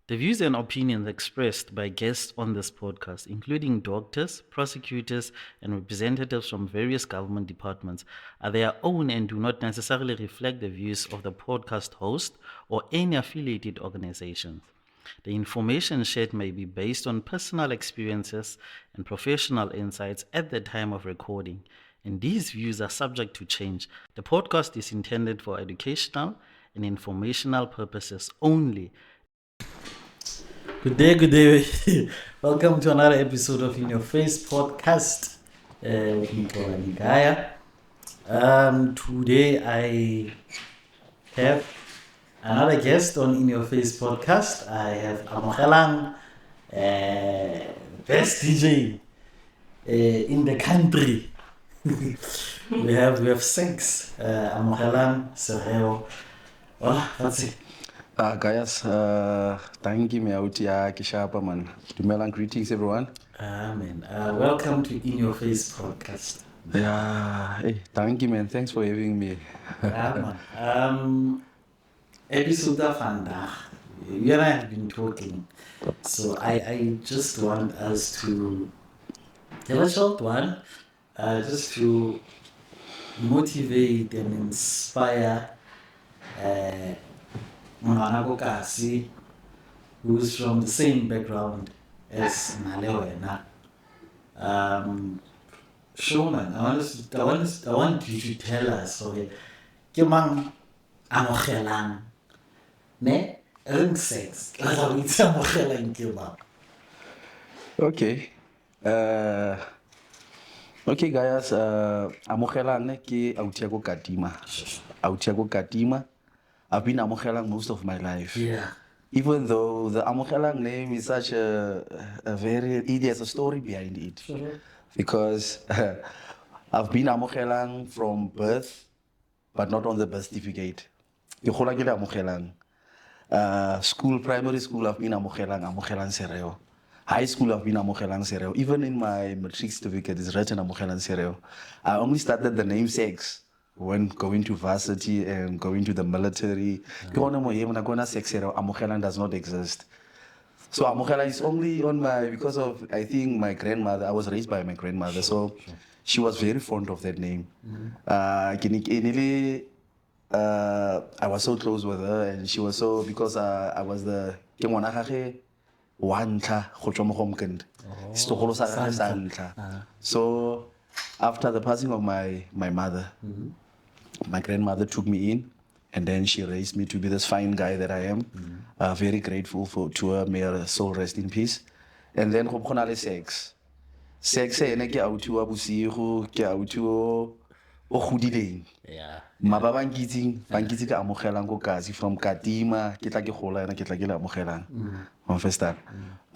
The views and opinions expressed by guests on this podcast, including doctors, prosecutors, and representatives from various government departments, are their own and do not necessarily reflect the views of the podcast host or any affiliated organizations. The information shared may be based on personal experiences and professional insights at the time of recording, and these views are subject to change. The podcast is intended for educational and informational purposes only. Good day, good day. Welcome to another episode of In Your Face podcast with Nicola Nigaya. Today I have another guest on In Your Face podcast. I have Amogelang, best DJ in the country. we have SACS, Amogelang, Sereo. Oh, what's it? Guys, thank you, Kishapa, man. Dumelang, greetings, everyone. Amen. Welcome to In Your Face podcast. Yeah, hey, thank you, man. Thanks for having me. Yeah, man. Episode of vandaag. You and I have been talking, so I just want us to have a short one, just to motivate and inspire Mngana Kasi, who's from the same background as Nalewena. Showman, I want you to tell us, okay, Kimang Amogelang, ne? Ring sex. It's Amogelang Kimang. Okay. Okay, guys, Amogelang ke Autiago Katima. I've been Amogelang most of my life. Yeah. Even though the Amogelang name is such a very, it has a story behind it. Sure. Because I've been Amogelang from birth, but not on the birth certificate. Amogelang. School, primary school, I've been Amogelang Sereo. High school, I've been Amogelang Sereo. Even in my matric certificate, it's written Amogelang Sereo. I only started the name SACS when going to varsity and going to the military. Amogelang does not exist. So Amogelang is only on because of, I think, my grandmother. I was raised by my grandmother, so she was very fond of that name. I was so close with her, and she was so, because I was the so after the passing of my mother, my grandmother took me in, and then she raised me to be this fine guy that I am. Very grateful to her. May her soul rest in peace. And then SACS. SACS ke autua bosigo, ke autua o godileng. Yeah. Maba bankitse ka Amogelang ko Kasi from Katima, ke tla ke gola yana ke tla ke le Amogelang. Understand?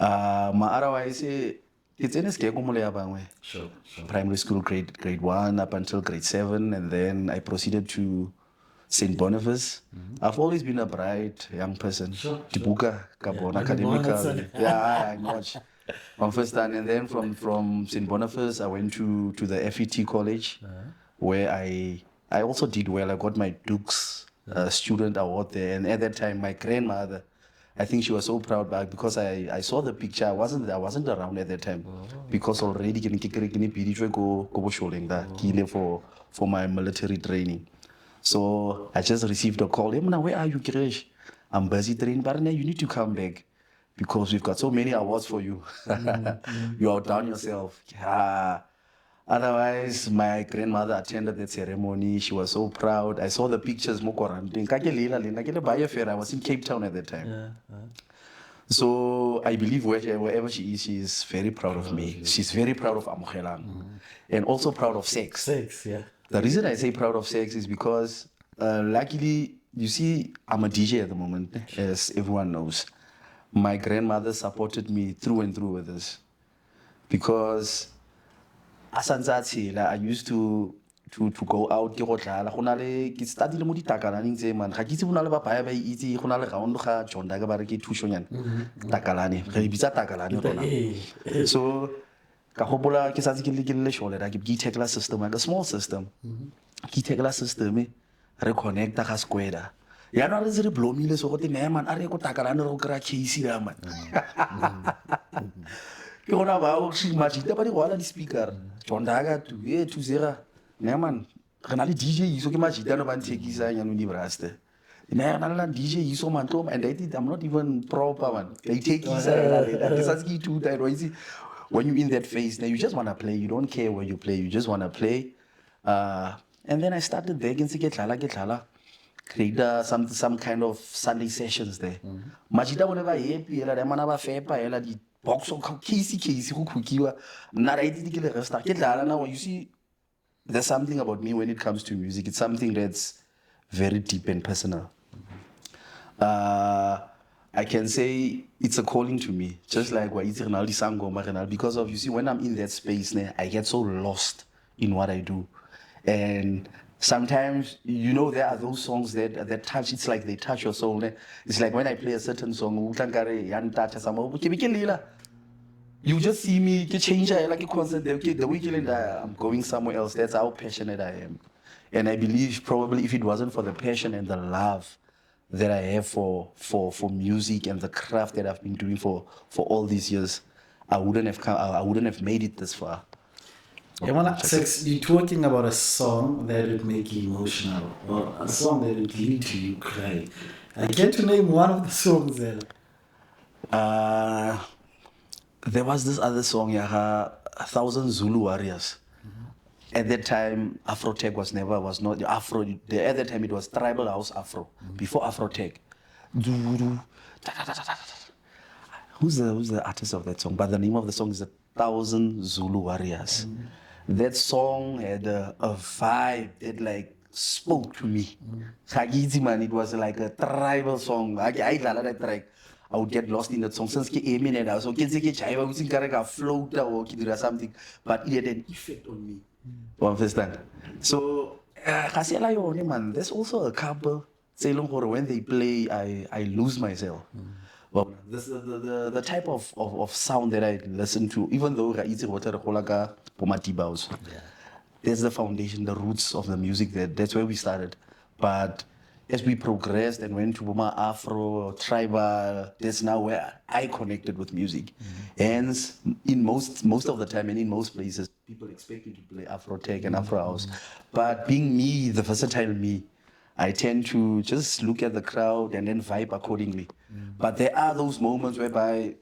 Otherwise it's in a ko moleya bangwe. Sure. Primary school grade 1 up until grade 7, and then I proceeded to St. Boniface. I've always been a bright young person. Dibuka, Kabon, academical. Yeah, I watch. From first time, and then from St. Boniface, I went to the FET college, where I also did well. I got my Dukes student award there, and at that time, my grandmother, I think she was so proud back because I saw the picture. I wasn't around at that time because already for my military training. So I just received a call. Hey, where are you, Kiresh? I'm busy training, but you need to come back because we've got so many awards for you. You outdone yourself. Yeah. Otherwise, my grandmother attended that ceremony. She was so proud. I saw the pictures. I was in Cape Town at that time. So I believe wherever she is very proud of me. She's very proud of Amogelang and also proud of SACS. SACS, yeah. The reason I say proud of SACS is because luckily, you see, I'm a DJ at the moment, as everyone knows. My grandmother supported me through and through with this because I used to go out ke go tlala go na le ke study le mo ditakalaneng tse man ga ke itse bona le ba baya ba itse go na le round ga Jonda ka ba re ke thushonyana takalane re bitsa takalane rona so ka gopola ke sa tse ke le shole ra ke tackle system like a small system ke tackle system re connecta ga square ya no re re blomile so go te ne man a re go takalane re go kra case la man ke gona ba o shi majita ba di gola di speaker jondaga tu tu zera ne man re na le DJ iso ke majita no ba nthekisa nya no di braste ne re na le DJ iso man tom and I'm not even proper man they take isa this is key to that when you in that phase now you just want to play, you don't care where you play, you just want to play. And then I started begging to get lala create some kind of Sunday sessions there. Majida whenever happy ela remana ba fepa ela di box of kisi go kukiwa na right di ke resta ke dlala now you see there's something about me when it comes to music, it's something that's very deep and personal. I can say it's a calling to me, just like because of, you see, when I'm in that space, I get so lost in what I do. And sometimes, you know, there are those songs that touch, it's like they touch your soul. It's like when I play a certain song, you just see me change like a concert, the weekend I'm going somewhere else. That's how passionate I am. And I believe probably if it wasn't for the passion and the love that I have for music and the craft that I've been doing for all these years, I wouldn't have made it this far. SACS, you're talking about a song that would make you emotional, or a song that would lead to you cry. I get to name one of the songs there. There was this other song, 1,000 Zulu Warriors. At that time, Afrotech was not Afro. At that time, it was Tribal House Afro. Before Afrotech. Who's the artist of that song? But the name of the song is 1,000 Zulu Warriors. That song had a vibe that like spoke to me. Man, it was like a tribal song. I that track. I would get lost in that song. Since I came in and I was float or something, but it had an effect on me. You understand? So, man, there's also a couple. When they play, I lose myself. Well, the type of sound that I listen to, even though there's the foundation, the roots of the music, that's where we started. But as we progressed and went to Boma Afro, tribal, that's now where I connected with music. Hence, in most of the time and in most places, people expect me to play Afro-tech and Afro house. But being me, the versatile me, I tend to just look at the crowd and then vibe accordingly. But there are those moments whereby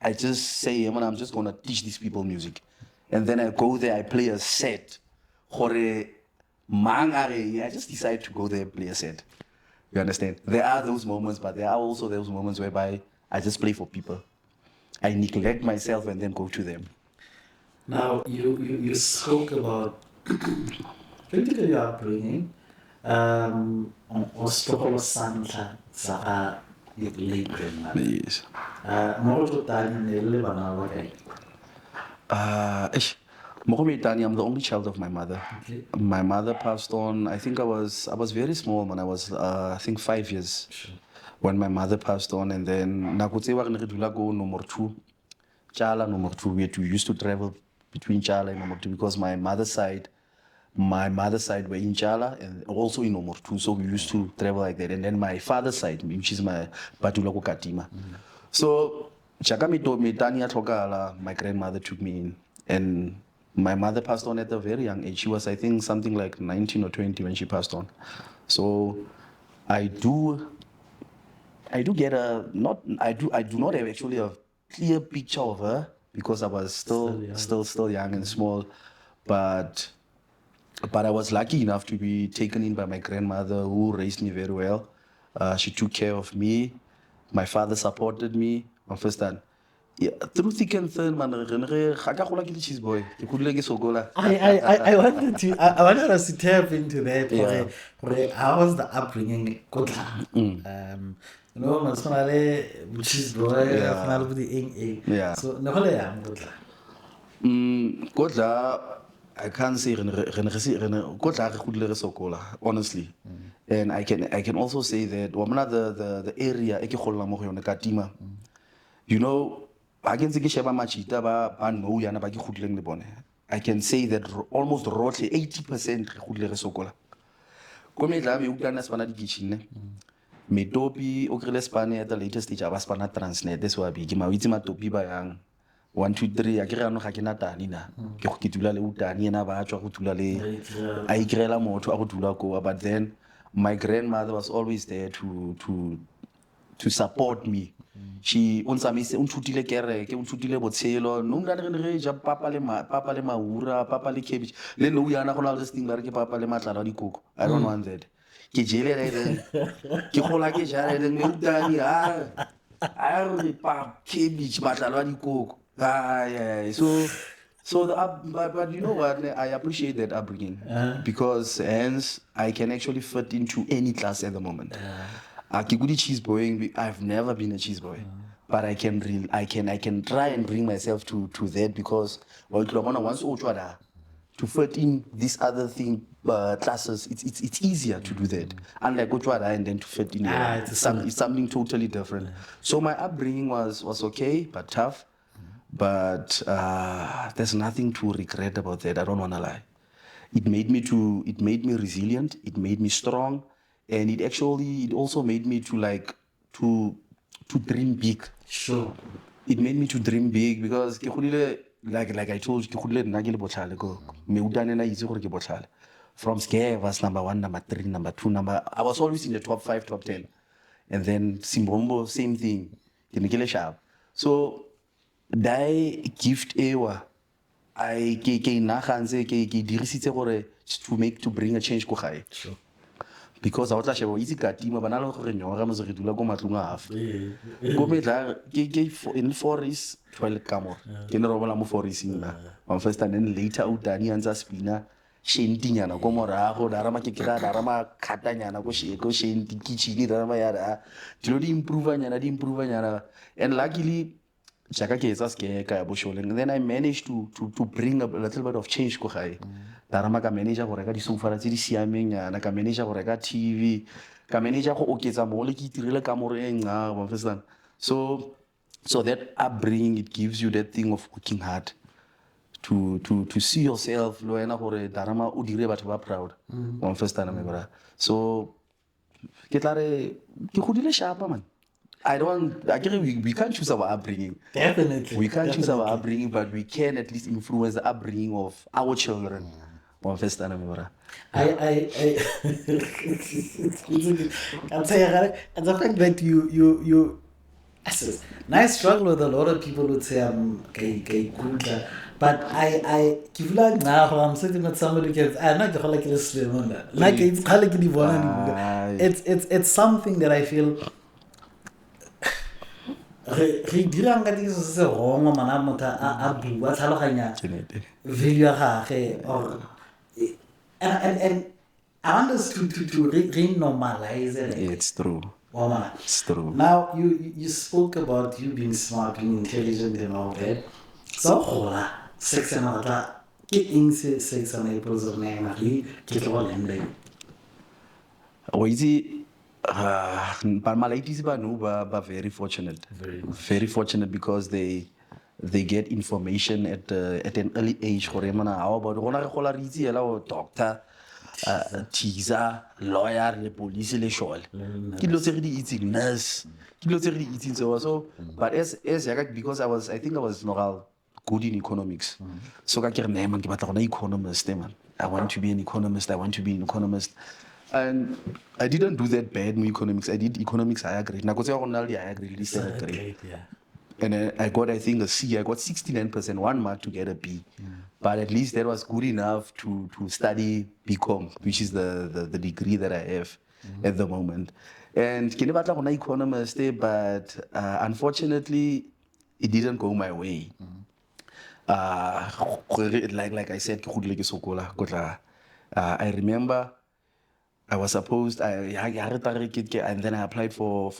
I just say, I'm just going to teach these people music. And then I go there, I play a set. I just decide to go there and play a set. You understand? There are those moments, but there are also those moments whereby I just play for people. I neglect myself and then go to them. Now, you spoke about critically your upbringing. Ostokolo Santa sa late grandmother. Yes. I'm the only child of my mother. Okay. My mother passed on. I think I was very small when I was I think 5 years. Sure. When my mother passed on, and then go number 2, Chala number 2. We used to travel between Chala and number 2 because my mother's side were in Chala and also in number 2. So we used to travel like that. And then my father's side, which is my Batulako Katima. So Chakami told me, Tanya Togala, my grandmother took me in. And my mother passed on at a very young age. She was, I think, something like 19 or 20 when she passed on. So I do get I do not have actually a clear picture of her because I was still young and small, but I was lucky enough to be taken in by my grandmother who raised me very well. She took care of me. My father supported me. My first time. Yeah, through thick and thin, man. I wanted us to tap into that. Yeah. How was the upbringing? You know, StukkieBroer, Yeah. So, I can't say honestly. And I can also say that the area you know, I can say I can say that almost roughly 80% Metopi, okrile spane at the latest stage, aba spana transnet, that's why big. Ma witsi matopi ba yang 1, 2, 3. I kira no ga kena tani na. Ke dula le utani na ba tswa go dula le. I kirela motho a go dula ko. But then my grandmother was always there to support me. She untutile kereke, untutile botshelo. Nunga re ja papa le maura, papa le cabbage. Le no yana go na this thing ba re ke papa le matlalo di koko. I don't want that. Ke jele re ke gola ke jare re me utani a re pap cabbage matlalo di koko. Yeah. So but you know what, I appreciate that upbringing because hence I can actually fit into any class at the moment. Kikudi cheese boy, I've never been a cheese boy, but I can try and bring myself to that because once to fit in this other thing classes, it's easier to do that. Unlike Uchwada and then to fit in it's something totally different. So my upbringing was okay but tough, but there's nothing to regret about that. I don't want to lie. It made me resilient. It made me strong, and it also made me to dream big. Sure. It made me to dream big because like I told you, from scare was number 1, number 3, number 2, I was always in the top 5, top 10, and then Simbombo, same thing. So die gift ewa. I to bring a change ko gae. Sure. Because I was like, easy katima banana go re nyora mo se re dula go matlong a afa. Go metla ke in forest toilet camor. Ke ne robola mo forest nna. On first and then later utani antsa spina shendinyana go morago da rama ke kira da rama khatanyana go shendi kitchen da rama ya da. Dilo di improve nyana. And luckily and then I managed to bring a little bit of change ko gae. Darama ka manager go reka di sofa tse di siameng yana, ka manager go reka TV, ka manager go oketsa mo le ke itirele ka more e nqa ba first. So that upbringing, it gives you that thing of working hard to see yourself lo ena gore darama o dire batho ba proud one first time me bra. So ke tla re ke godile sharp man. We can't choose our upbringing. Definitely. We can't choose our upbringing, but we can at least influence the upbringing of our children. One first time, I'll tell you, and the fact that you nice struggle with a lot of people would say but I give like now I'm sitting with somebody who gets I'm not like this like it's something that I feel re dirang ka ditso se wrong mana motho a bua tlhaloganya value ya gage or and I want us to re-normalize it. It's true. Wow, it's true. Now you spoke about you being smart, being intelligent and all that. So hola, sex and all that. Ke eng se sex and April's of name ke tlo lende. But my ladies are very fortunate. Very fortunate because they get information at an early age. How about doctor, teaser, lawyer, the police, the shawl. Kilo eating nurse. Kilo eating so. But as because I think I was not good in economics. So I can name and economist. I want to be an economist. And I didn't do that bad in economics. I did economics higher grade. Higher grade. And I got, I think, a C. I got 69%, 1 mark to get a B. But at least that was good enough to study BCom, which is the degree that I have at the moment. And I was an economist, but unfortunately, it didn't go my way. Like I said, I remember I was supposed, and then I applied for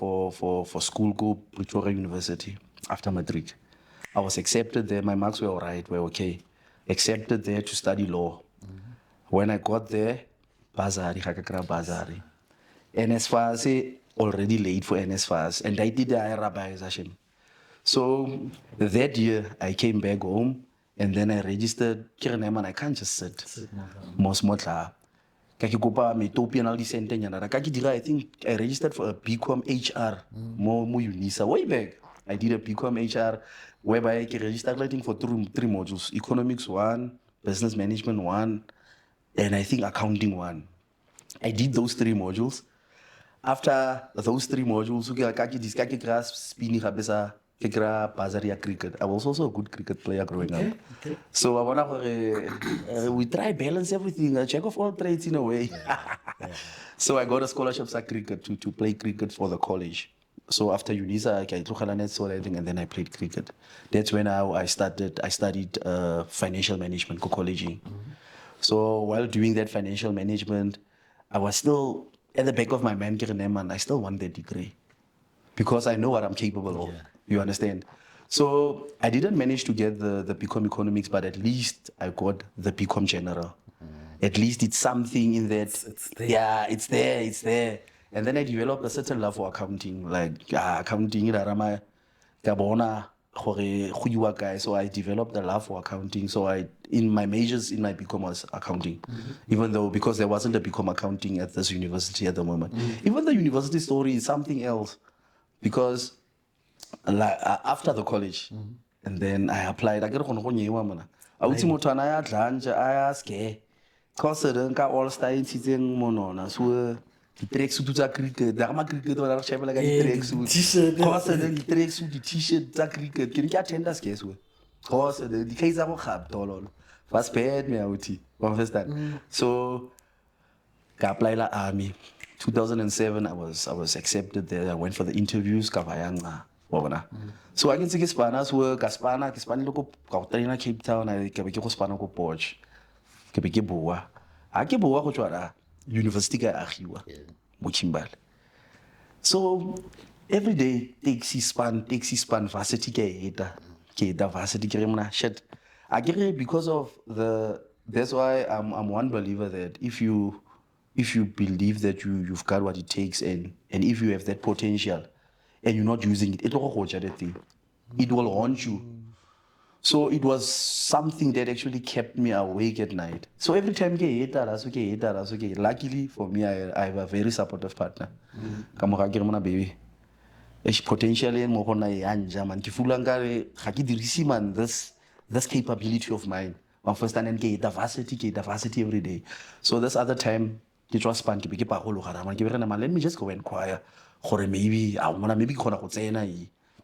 school, go Pretoria University after matric. I was accepted there. My marks were all right, were okay. Accepted there to study law. When I got there, bazari. NSFAS already late for NSFAS, and I did the Arabization. So that year, I came back home, and then I registered. I can't just sit. ka ke kopa metopia na le disentenyana ka ke dira I think I registered for a BCom HR mo UNISA way back. I did a BCom HR whereby I registered I think for three modules: economics 1, business management 1, and I think accounting 1. I did those 3 modules. After those 3 modules, I grasp spinning Bazaria cricket. I was also a good cricket player growing up. Okay. So I wanna we try balance everything, a check of all trades in a way. So I got a scholarship for cricket to play cricket for the college. So after UNISA, I took a and then I played cricket. That's when I studied financial management, co-colleging. So while doing that financial management, I was still at the back of my mind, and I still want that degree because I know what I'm capable of. You understand? So I didn't manage to get the BCom economics, but at least I got the BCom general. At least it's something in that. It's there. Yeah, it's there. And then I developed a certain love for accounting, like accounting, so I developed a love for accounting. So in my majors in my BCom was accounting, even though because there wasn't a BCom accounting at this university at the moment. Even the university story is something else, because like after the college, and then I applied. I get on mana. I would see motho I ask cause all star in season monona so. The tracksuit tsa cricket da ma cricket wala re shebela ka di tracksuit cause the tracksuit di t-shirt tsa cricket ke ke attenda ske so cause the case go khap tololo was bad me outi understand so ka apply la army 2007 I was accepted there. I went for the interviews ka bayanga wabona so I can see ke spana so ka spana loko ka traina Cape Town I ke be ke go spana ko Potch ke be ke boa a ke boa go tswa university ka agiwa mo Kimberley. So every day taxi span varsity ke eta varsity ke mna shit I get it because of that's why I'm one believer that if you believe that you've got what it takes and if you have that potential and you're not using it will go that thing. It will haunt you. So it was something that actually kept me awake at night. So every time luckily for me, I have a very supportive partner. Baby. Potentially more man. This capability of mine. My first time diversity every day. So this other time, it was fun. Let me just go and inquire. Maybe I wanna maybe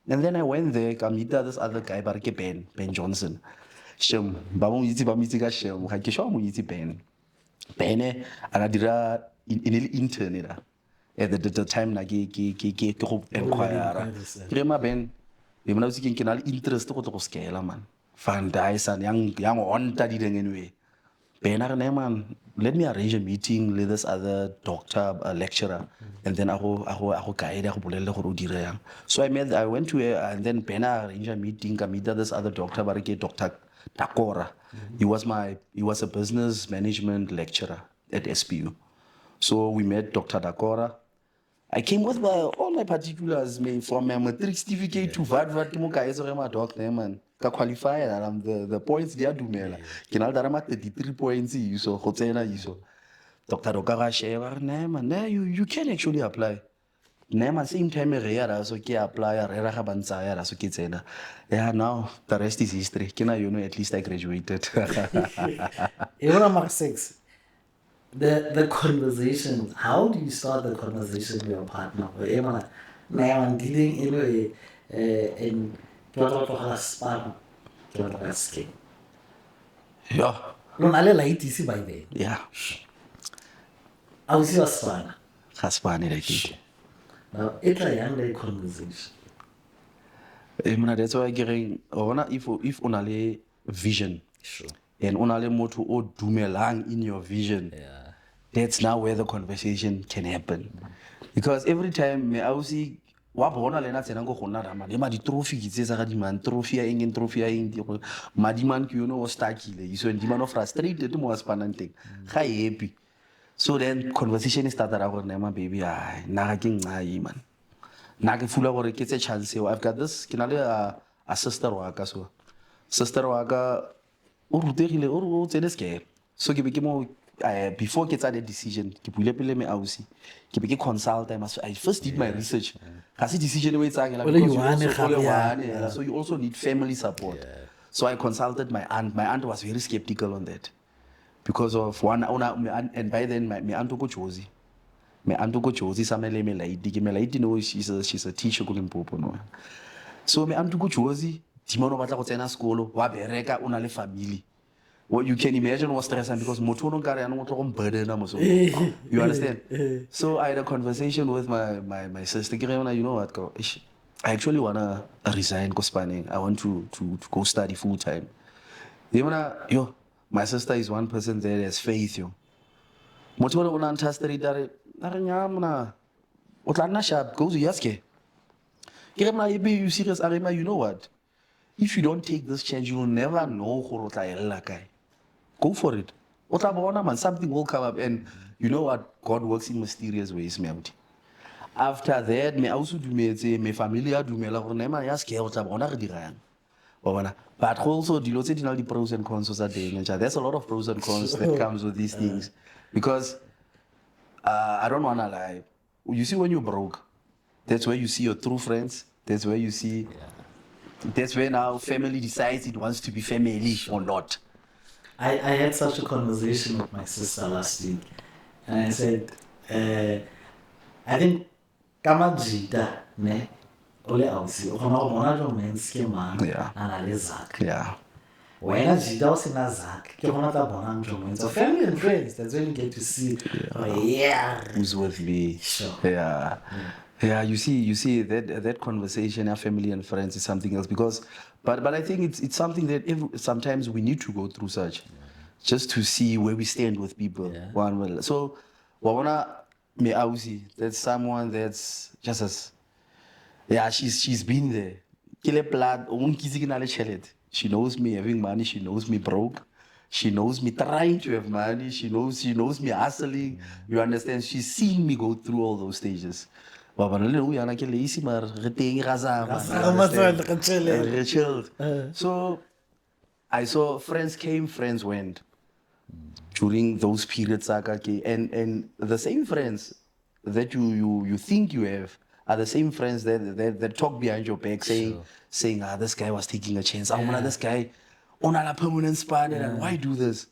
and then I went there, I meet this other guy, Ben Johnson. Shem, Shem, Ben. Ben, I intern at the time na ke go inquire. Prima Ben, we mna usi ke na interest go scale man. Van Dyson yang on tadi anyway. Ben man, let me arrange a meeting with this other doctor, a lecturer, and then I go guide, I go bolelle go dira yang. So I went to and then Ben arranged a meeting, I meet this other doctor, Dr. Takora. He was a business management lecturer at SPU. So we met Dr. Takora. I came with all my particulars, from my matric certificate to vad mo ka eso ma doc man. Ka qualify the points dia dumela. Ke na darama 33 points so go tsena iso. Dr. Okara sheba man, you can actually apply. Man, same time so ke apply re ga bantsaya so ke tsena. Yeah, now the rest is history. Ke na at least I graduated. Even Mark 6. The conversation, how do you start the conversation with your partner? Now I'm dealing anyway in Span. Yeah. By then. Yeah. I was your Span. Gaspani like Now it's a young conversation. That's why getting if onale vision. Sure. And onale moto o dumelang in your vision. Yeah. That's now where the conversation can happen. Because every time I will see wa bona lena tsena go gonna ra mane ma di trophy ke tse sa di man trophy ya eng madiman ke o Stukkie so di man of frustrated mo spanang teng ga happy. So then conversation started go nema baby ai na ga ke ngai man na ke fula gore ke tse chance I've got this ke na le a sister wa ka sister wa ka o rutegile o tsene ske so ke be ke mo before ke tsa the decision, ke buile pele me ausi, ke be ke consult, I first did my research. Ga se decision e o e tsang hela, because you also ole one, so you also need family support. So I consulted my aunt. My aunt was very skeptical on that because of one, and by then my aunt go Josie. My aunt go Josie samele me laiti. Me laiti no, she's a teacher ko Limpopo no. So my aunt go Josie, timano batla go tsena sekolo, wa bereka una le family. What you can imagine was stressing because motono kare ano motlo go burden mo so. You understand? So I had a conversation with my sister. You know what, girl? I actually wanna resign go Spain. I want to go study full time. Yo, my sister is one person there that has faith, yo. Motono una antasteri dare nyamna. Otlana sharp goes yaske. You serious Arima, you know what? If you don't take this chance, you will never know who guy. Go for it. Man, something will come up, and you know what? God works in mysterious ways, me. After that, me also do me say me familia do me la gore nema ya scare o tla bona re dirang. But also the pros and cons of that day. There's a lot of pros and cons that comes with these things, because I don't wanna lie. You see, when you're broke, that's where you see your true friends. That's where you see. That's where now family decides it wants to be family or not. I had such a conversation with my sister last week, and I said, I think Kamajita, ne, ole ausi, ona lo menske man, ana Zak. Yeah. When I jita was in a Zak, ke ona ta bona njomo. So family and friends, that's when you get to see, who's with me. Sure. Yeah, you see that conversation, our family and friends, is something else, because, but I think it's something that sometimes we need to go through such, just to see where we stand with people. Yeah. So, Wawana me ausi, that's someone that's just as, she's been there. She knows me having money. She knows me broke. She knows me trying to have money. She knows me hustling. You understand? She's seen me go through all those stages. So I saw friends came, friends went during those periods, and the same friends that you think you have are the same friends that talk behind your back, saying this guy was taking a chance. This guy on a permanent span, and why do this?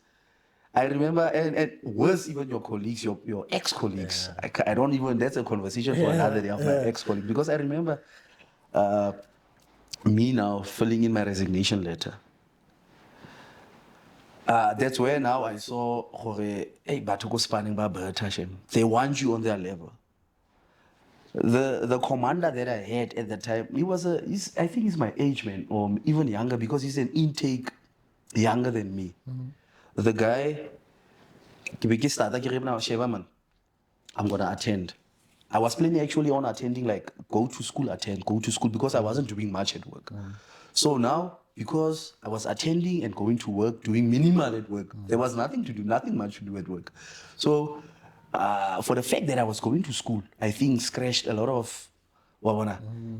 I remember, and worse, even your colleagues, your ex-colleagues. I don't even, that's a conversation for another day of my ex-colleague, because I remember me now filling in my resignation letter. That's where now I saw, hey, Batuko spanning by Bertashem. They want you on their level. The commander that I had at the time, I think he's my age, man, or even younger, because he's an intake younger than me. The guy, I'm gonna attend. I was planning actually on attending, like go to school, because I wasn't doing much at work. So now, because I was attending and going to work, doing minimal at work, there was nothing much to do at work. So for the fact that I was going to school, I think scratched a lot of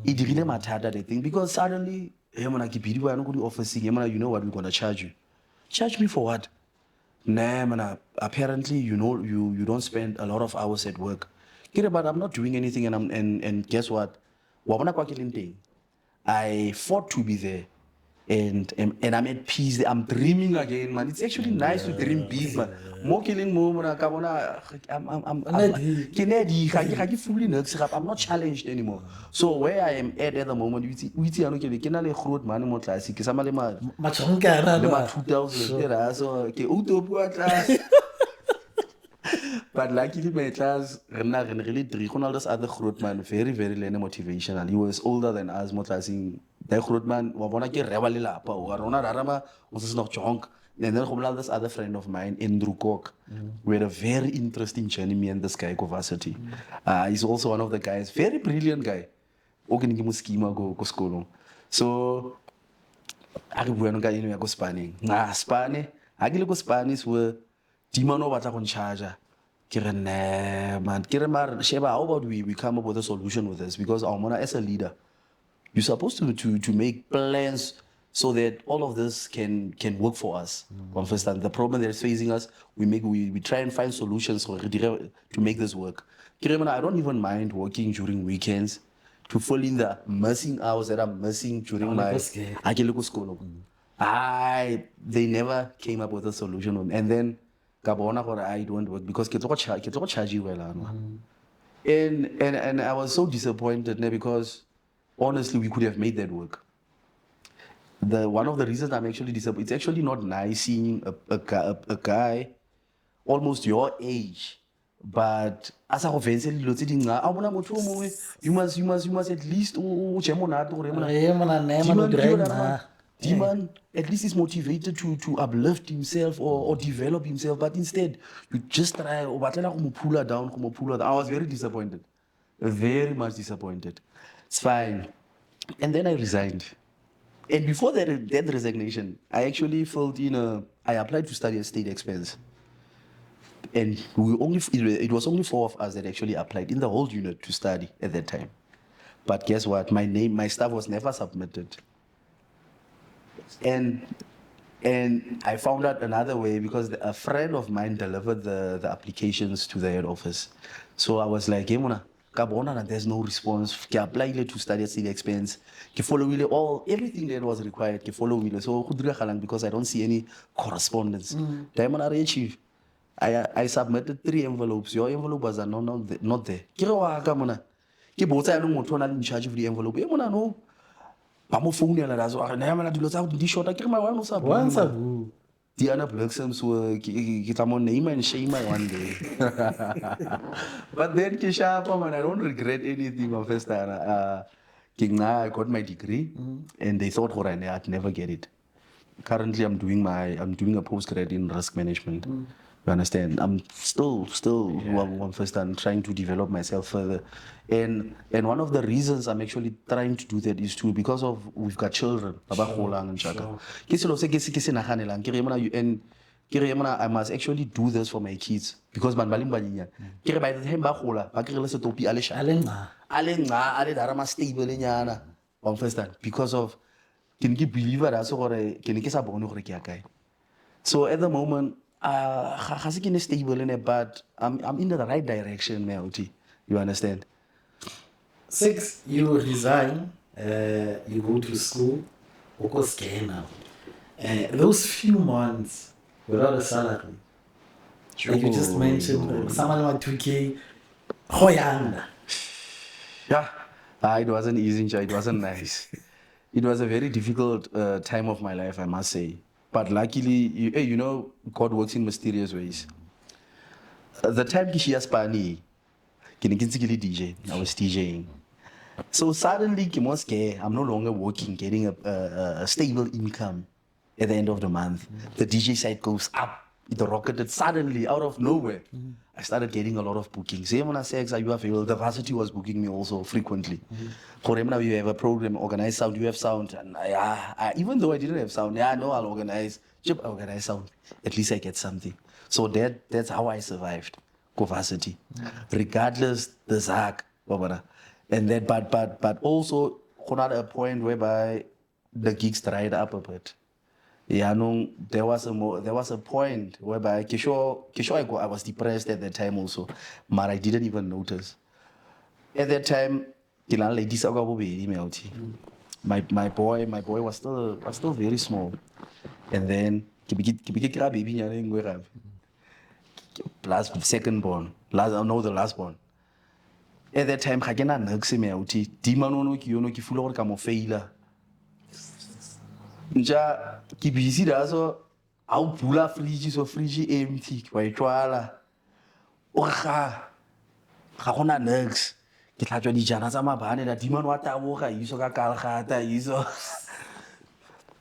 it really mattered, I think, because suddenly, you know what, we're gonna charge you. Charge me for what? Nah, man, apparently you don't spend a lot of hours at work. But I'm not doing anything, and guess what? I fought to be there. And I'm at peace. I'm dreaming again, man. It's actually nice to dream big, man. More killing more, I'm not challenged anymore. So where I am at the moment, but luckily my class, really this other groot man, very, very motivational. He was older than us, that groot man, and then this other friend of mine, Andrew Kok. We had a very interesting journey, me and this guy, Varsity. He's also one of the guys, very brilliant guy. So, I go spanning. Go Spanish were Timano Batakon charger. Man, Sheba, how about we come up with a solution with this? Because as a leader, you're supposed to make plans so that all of this can work for us. Understand? The problem that's facing us, we try and find solutions to make this work. I don't even mind working during weekends to fill in the missing hours that I'm missing during my school. They never came up with a solution. And then I don't work because get charge you well. And I was so disappointed because honestly we could have made that work. One of the reasons I'm actually disappointed, it's actually not nice seeing a guy almost your age, but as a you must at least Demon at least is motivated to uplift himself or develop himself, but instead you just try pull her down. I was very disappointed, very much disappointed. It's fine, and then I resigned. And before that resignation, I actually I applied to study at state expense. And it was only 4 of us that actually applied in the whole unit to study at that time. But guess what? My stuff was never submitted. And I found out another way because a friend of mine delivered the applications to the head office. So I was like, hey, Mona, there's no response. I applied to study at state expense. I follow everything that was required. I follow so because I don't see any correspondence. I submitted 3 envelopes. Your envelope was not there. Ke botsa ya motho ona in charge of the envelope. No. Ba mo phone la so a nna mana dilo tsa di short ke my one sa bu. Diana Blacksams were get on name and shame one day. But then Kishapa, man, I don't regret anything of first time. I got my degree and they thought I'd never get it. Currently I'm doing a postgrad in risk management. You understand? I'm still one first time trying to develop myself further. And one of the reasons I'm actually trying to do that is because of we've got children. I must actually do this for my kids because by the time because of so at the moment stable in it, but I'm in the right direction, Melty. You understand? 6, you resign, you go to school, now. Those few months without a salary, like you just mentioned, someone like 2K, it wasn't easy, it wasn't nice. It was a very difficult time of my life, I must say. But luckily, God works in mysterious ways. The time Kishia Spani, DJ, I was DJing. So suddenly, I'm no longer working, getting a stable income at the end of the month. The DJ side goes up, it rocketed suddenly out of nowhere. I started getting a lot of bookings. Same when I say the varsity was booking me also frequently. Now you have a program, organize sound, you have sound. And even though I didn't have sound, I know I'll organize sound. At least I get something. So that's how I survived varsity. Regardless the ZAC. And then but also at a point whereby the gigs dried up a bit. Yeah, no, there was a point whereby I was depressed at that time also, but I didn't even notice. At that time, my boy was still very small, and then second born, the last born. At that time, I can't failure. Ke busy da so a o bula fridge so fridge empty wa e twala o ga gona next ke tlatswa dijana tsa mabane la dimane wa taboga iso ka kalgata iso.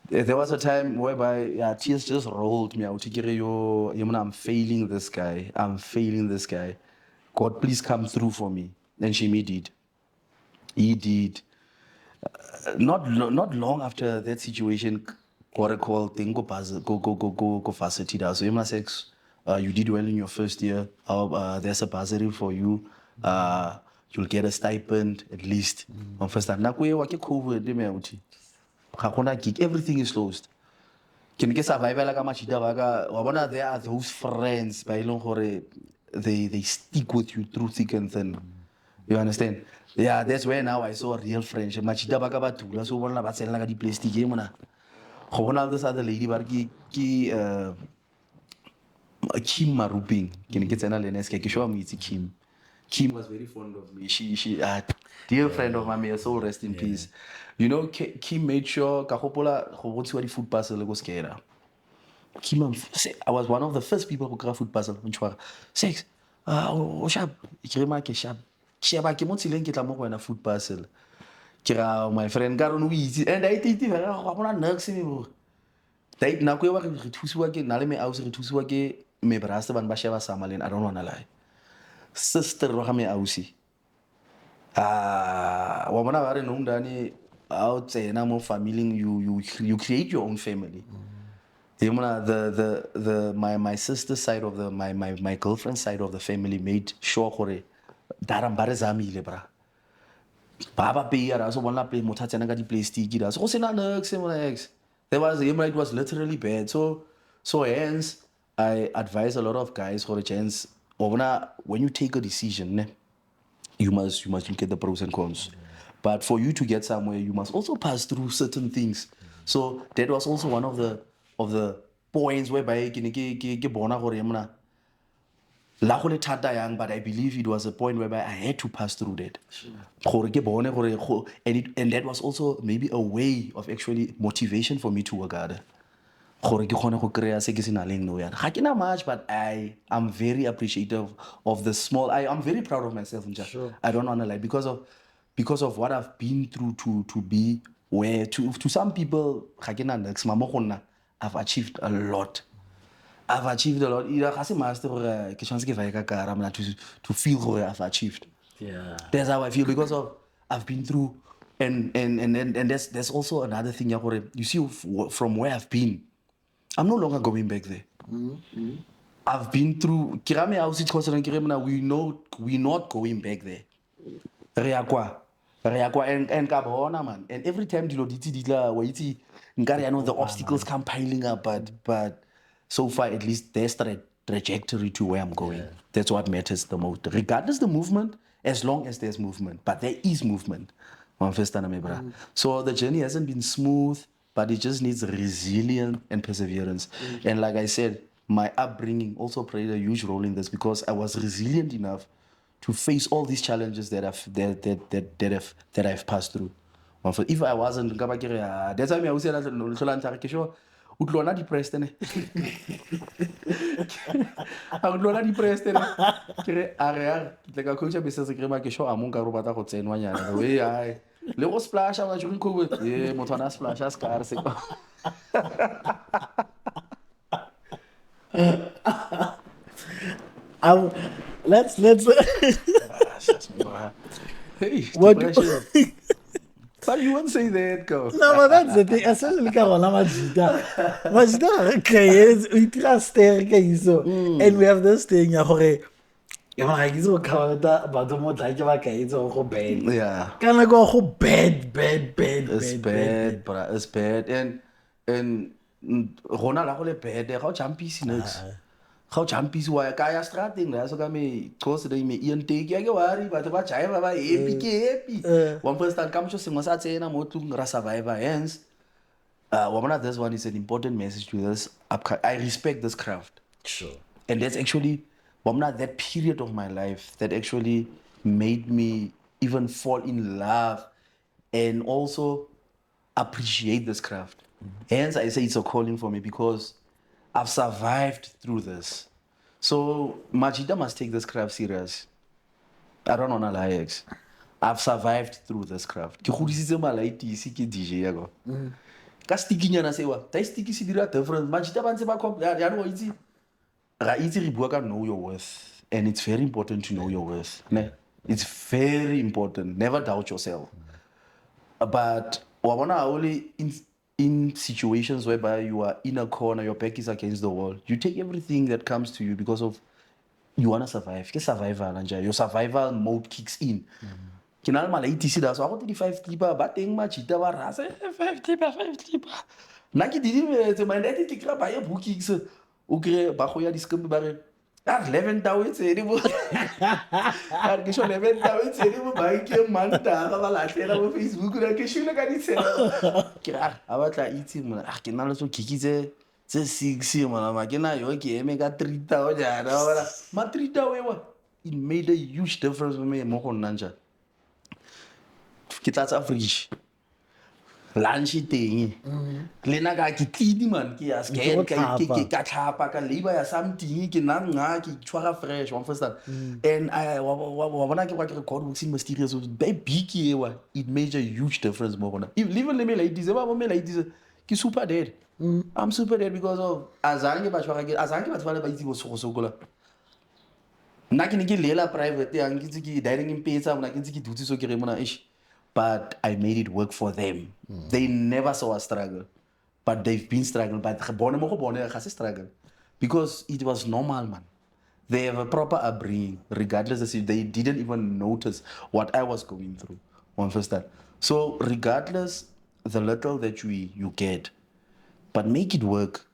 There was a time whereby tears just rolled me out. I'm failing this guy. God, please come through for me. Then Shimi did. He did. Not long after that situation, got a call, thing go varsity. So SACS, you did well in your first year. There's a bursary for you. You'll get a stipend at least on first time. COVID. ga gona gig, everything is closed. Ke ne ke survivela ka machita ba ka wa bona there are those friends ba ileng gore they stick with you through thick and thin. You understand? Yeah, that's where now I saw a real friendship. Machita ba ka ba dula so bona ba tsena ka di plastic e mona. Go bona this other lady ba ke Kim Maruping. Ke ne ke tsena le neske ke show mo itse Kim. Kim was very fond of me. She dear friend of mine, may her soul rest in peace. You know, Kim made sure ka gopola go botsiwa di food parcel le go skera. Kim, I was one of the first people who got food parcel. SACS, sharp, ke sharp. Sheba ke mo tsileng ke tla mo go wena food parcel. Kira my friend Garon o itse and I think ga bona nuts me bro. Dai nako e wa re thusiwa ke na le me ausi re thusiwa ke me braste ban ba sheba samaleng. I don't wanna lie. Sister wa ga me ausi. Wa bona ba re no ndane out tsena mo family you create your own family. My sister's side of my girlfriend's side of the family made sure gore darambare zamile bra. Baba pe ra so bona pe motho tsena ka di plastic da so go sena next there was it was literally bad, so hence I advise a lot of guys for a chance when you take a decision ne, you must look at the pros and cons. But for you to get somewhere, you must also pass through certain things. So that was also one of the points whereby ke bona gore mona la go le thata yang, but I believe it was a point whereby I had to pass through that. Gore ke bone gore and that was also maybe a way of actually motivation for me to work harder. Gore ke khone go kreya se ke se naleng no yana. Ga ke na much, but I am very appreciative of the small. I'm very proud of myself. Sure. I don't want to lie because of what I've been through to be where to some people ga ke na next mamo gonna I've achieved a lot. I've achieved a lot. Ga se master gore ke chance ke va ka kara mna to feel gore I've achieved. Yeah. That's how I feel because of I've been through and there's also another thing gore you see from where I've been. I'm no longer going back there. Mm-hmm. I've been through kirame ausi tshosana kire mna we're not going back there. Re ya kwa and ka bona man, and every time dilo ditsi ditla wa itse nkare I know the obstacles come piling up but so far at least there's the trajectory to where I'm going. Yeah. That's what matters the most, regardless the movement, as long as there's movement, but there is movement. So the journey hasn't been smooth, but it just needs resilience and perseverance. And like I said, my upbringing also played a huge role in this because I was resilient enough to face all these challenges that I've passed through. If I wasn't, that's why I was saying, utlwana depressed ne utlwana depressed ne ke are ke ka coach business ke ma ke show among ka robata go tsenwa nyana we ai le go splash ama juri go ye motho ana splash as ka se let's hey what but you won't say that, go. No, but that's the thing. Especially when I'm Majida creates interesting so, and we have this thing. You know, I guess we cover that, but the more like you like it's all bad. Yeah. Can I go whole bad? It's bad, but it's bad, and Rona la go le bad. How champions next? How champions why kaya strating la so kami close the me ian take ya ke wari ba ba chai ba happy one first time come to sing sa tsena mo tu ra survivor hence this one is an important message to this I respect this craft, sure, and that's actually that period of my life that actually made me even fall in love and also appreciate this craft. Hence I say it's a calling for me because I've survived through this. So Majida must take this craft serious. I don't wanna lie, I've survived through this craft. Ke godisitse malaiti ise ke DJ ya go. Ka sticky nyana sewa. Ta sticky se dira difference. Majida ba ntse ba ya no itse. Ra itse re bua ka know your worth, and it's very important to know your worth. Ne? It's very important. Never doubt yourself. But wa bona only in situations whereby you are in a corner, your back is against the wall, you take everything that comes to you because of you want to survive. Your survival mode kicks in. ke na le mala 80 da so a go 35 clipper ba teng Majita ba rasa 5 clipper nna ke didimetse my dad ke kry-a ba ye bookings o kry ba go ya di-scamp ba re 11 tao e tsene mo a re ke sho 11 tao e tsene mo bankeng Mantaga ba latlhela mo Facebook na ke shule ka ditshela ke re a batla itse mona ke na le so gigi tse 6 mona ma ke na yo ke eme ka 3 tao jana bona ma 3 tao ewa it made a huge difference for me mo go nna nja ke tlatsa fridge lunch teng le nna ka ke clean man ke ya scan ka tlhapa ka labor ya something ke na nga ke tshwara fresh one first time and I wa bona ke kwa ke record works in mysterious be big ewa it made a huge difference mo gona even le me ladies ba mo me ladies ke super dead I'm super dead because of azange ba tshwara ba itse bo sokola nna ke ne ke lela private yang ke tse ke dining in pizza mona ke tse ke dutse so ke re mona ish but I made it work for them. They never saw a struggle, but they've been struggling. But struggle because it was normal, man. They have a proper upbringing, regardless of if they didn't even notice what I was going through on first time. So regardless the little that you get, but make it work.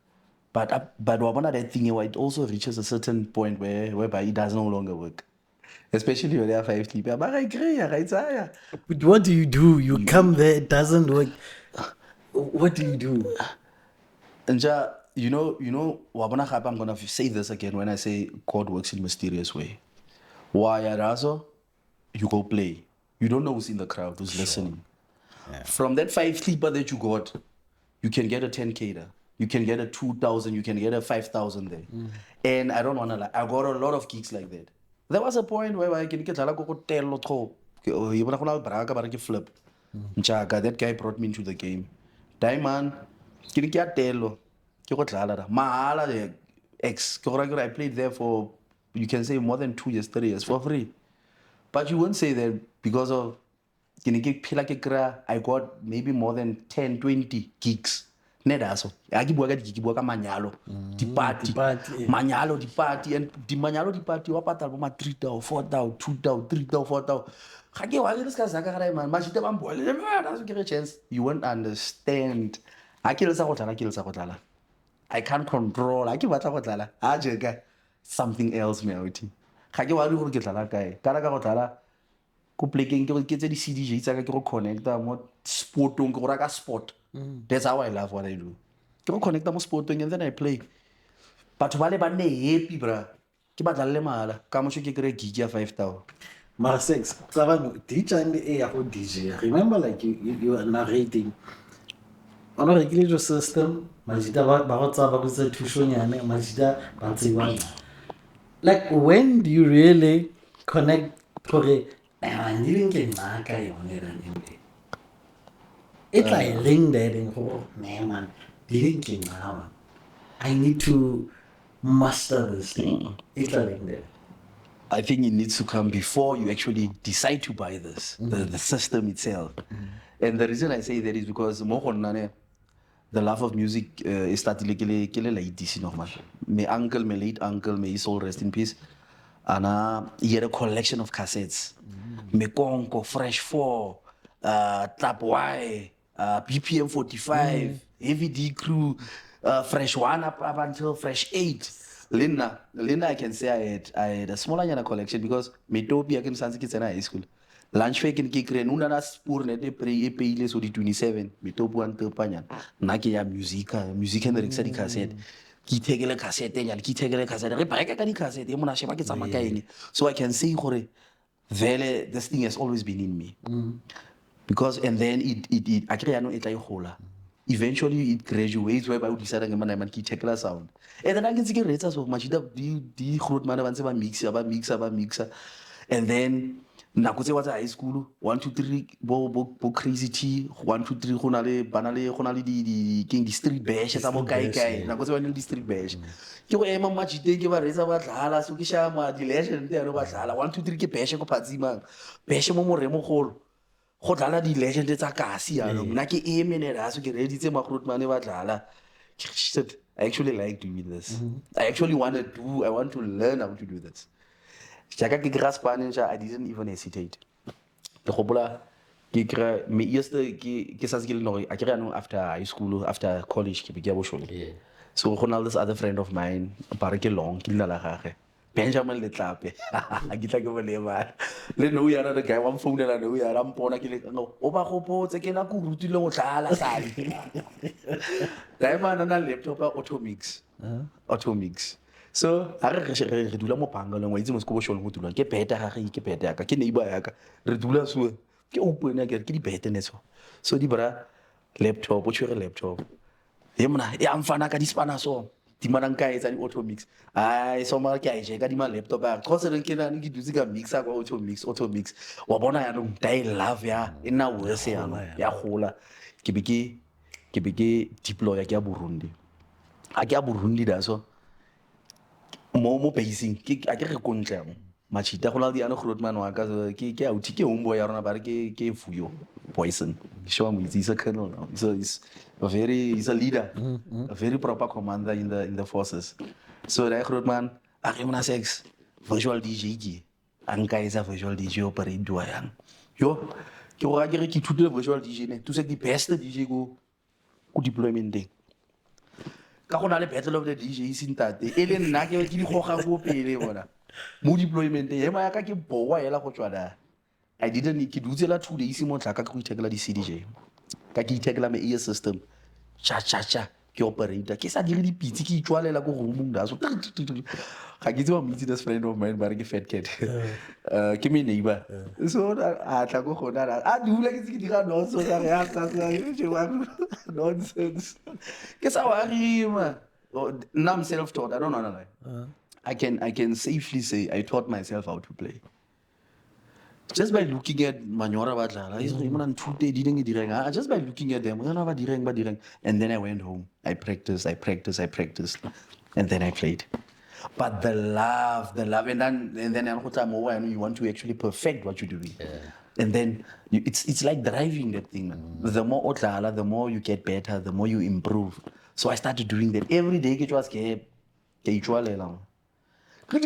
But wabona that thing, it also reaches a certain point whereby it does no longer work. Especially when they are 5 sleep. But I agree, right? But what do? You come there, it doesn't work. What do you do? And you know, wabona gape, I'm gonna say this again when I say God works in mysterious way. Why Arazo? You go play. You don't know who's in the crowd, who's listening. Yeah. From that 5 sleeper that you got, you can get a 10K there. You can get a 2,000, you can get a 5,000 there. And I don't wanna lie, I got a lot of gigs like that. There was a point where I can get a hotel. Flip. That guy brought me into the game. Diamond, I played there for, you can say, more than 2 years, 3 years for free. But you won't say that because of I got maybe more than 10, 20 gigs. Nedaso. I keep working manyalo. The party. Manyalo, the party. And the manyalo, the party, what part of my 3,000, 4,000, 2,000, 3,000, 4,000. Hagi wali this guy Zakara man. Machita bamboy. That's give a chance. You won't understand. I can't control. I keep watching Ajega. Something else me out. Hagi wali will get a guy. Karaka ko plekeng ke tse di CDJ tsa ka ke go connecta mo sportong ke go raka sport. That's how I love what I do. Ke go connecta mo sportong and then I play. Batho ba le ba ne happy bra. Ke ba dlalle mala ka mo ke kry gig ya 5,000. Mara SACS, DJ in the air for DJ. Remember, like you are narrating. On a regular system, Majida Barotsa Bagusa Tushonyane, Majida Bansiwana. Like, when do you really connect to it? I'm living it's like a link there in whole man. I need to master this thing. It's a link there. I think it needs to come before you actually decide to buy this, the system itself. And the reason I say that is because the love of music is starting like this. My uncle, my late uncle, may his soul rest in peace. And he had a collection of cassettes. Mekonko, Fresh 4, Tap Y, BPM 45, Heavy D Crew, Fresh 1 up until Fresh 8. Linda, I can say I had a smaller collection because Metopia can Sansi kids in high school. Lunch fake and kick renuna na spurne de pre so di 27. Metopu and Topanyan. Naki ya music and the Rixadi cassette. Ki tegele cassette and ki tegele cassette. Repaka kani cassette. Yemuna shema get samakaini. So I can say hore vele this thing has always been in me. Because and then it actually I know it like hola. Eventually it graduates whereby we decided to man ki techla sound. And then I can see rates as well. Machida di groot man van se mixer. And then nakutse wa high school 1 2 3 bo crazy T 1 2 3 go na le di king di street bash tsa mo kai nakutse wa di street bash ke go ema Majite ke ba reza ba dlala so ke shama di legend ya no ba dlala 1 2 3 ke bash ko phatsima bash mo moremo golo go dlala di legend tsa kasi ya no nna ke eme ne ra so ke ready tse magrut mane ba dlala shit I actually like doing this. I actually want to learn how to do this. I didn't even hesitate. ke gopola ke kry me eerste ke sa se ke le no I kry no after high school after college ke be ke ya boshole so go na this other friend of mine bare ke long ke lena la gage Benjamin Letlape ke tla ke mo lema le no ya the guy wa mphone la no ya ra mpona ke le no o ba gopotse ke na go rutile go tlala sale diamond na laptop automix so ha re dula mo pangelong wa itse mo se ko bosholo go dula ke beta gage ke beta ka ke neighbor ya ka re dula so ke open ya ke di beta netso so di bra laptop o tshwere laptop ye mona ya mfana ka di spana so di manang ka etsa di automix ai so mara ke a je ka di ma laptop a khotse re ke na ke dutse ka mixer kwa automix wa bona ya no die love ya ina worse ya no ya gola ke be ke deploy ya ke ya Burundi a ke ya Burundi da so mo basing ke a ke re kontle mo machita go la di ana grootman wa ka so ke auti ke homeboy ya rona bare ke fuyo poison show me he's a colonel now he's a leader a very proper commander in the forces so that grootman a ke mona SACS virtual DJ ke anka is a virtual DJ operate do yang yo ke go ga ke re ke thutile virtual DJ ne to se the best DJ go deployment ding ka go na le battle of the DJ sintate e le nna ke di goga go pele bona mo deployment e ma ya ka ke bowa ela go tswa da I didn't ke dutsela 2 days mo tla ka go itekela di CDJ ka ke itekela me ear system cha ke operator ke sa dire di pitsi ke itwalela go roomong da so ga ke tswa meeting this friend of mine bare ke fat cat ke me neighbor so a tla go gona a dula ke se ke dira nonsense ga ya sa nonsense ke sa wa rima now I'm self-taught I don't know like I can safely say I taught myself how to play just by looking at Manyora Badlala, just by looking at them, and then I went home. I practiced, and then I played. But the love, and then you want to actually perfect what you're doing. And then it's like driving that thing, man. The more otlala, the more you get better, the more you improve. So I started doing that every day. Wherever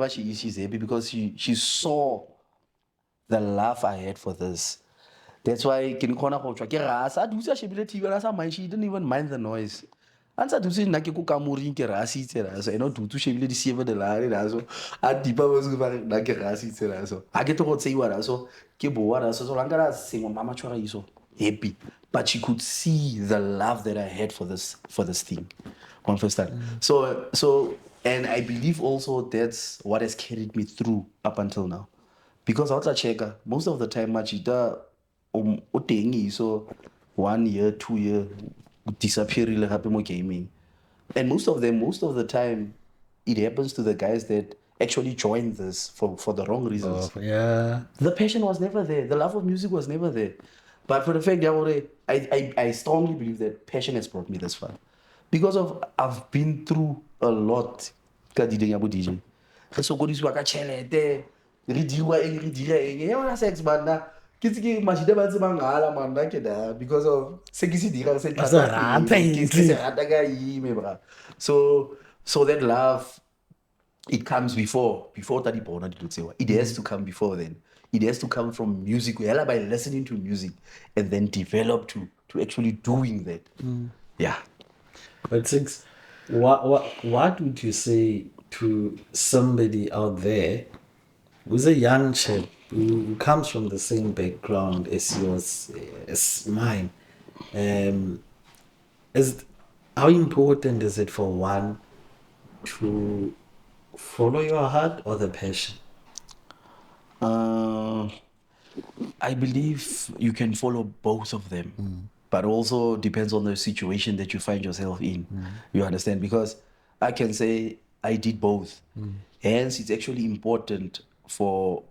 she is, she's happy because she saw the love I had for this. That's why she didn't even mind the noise. Ansa dutse nna ke ko ka moring ke rasitse la so eno dutu shebile di sieve de la re so a dipa bo se ba nna ke rasitse la so a ke go tseiwa la so ke boa la so la ngara sengwe mama tshwara iso happy but she could see the love that I had for this thing on first time so and I believe also that's what has carried me through up until now because I check most of the time machita o teng so 1 year 2 year disappearing happy more gaming and most of the time it happens to the guys that actually join this for the wrong reasons. The passion was never there, the love of music was never there, but for the fact that I strongly believe that passion has brought me this far because of I've been through a lot ka DJ re sokodisiwa ka tšhelete re dira eng SACS bana ke tse mashita ba tsebang ngala manna ke da because of se ke se dira se rata ka ime bra so that love it comes before tadi bona di tsewa it has to come before then it has to come from music by listening to music and then develop to actually doing that yeah but SACS what would you say to somebody out there who's a young chap who comes from the same background as yours, as mine? How important is it for one to follow your heart or the passion? I believe you can follow both of them, but also depends on the situation that you find yourself in. You understand? Because I can say I did both. Hence, it's actually important for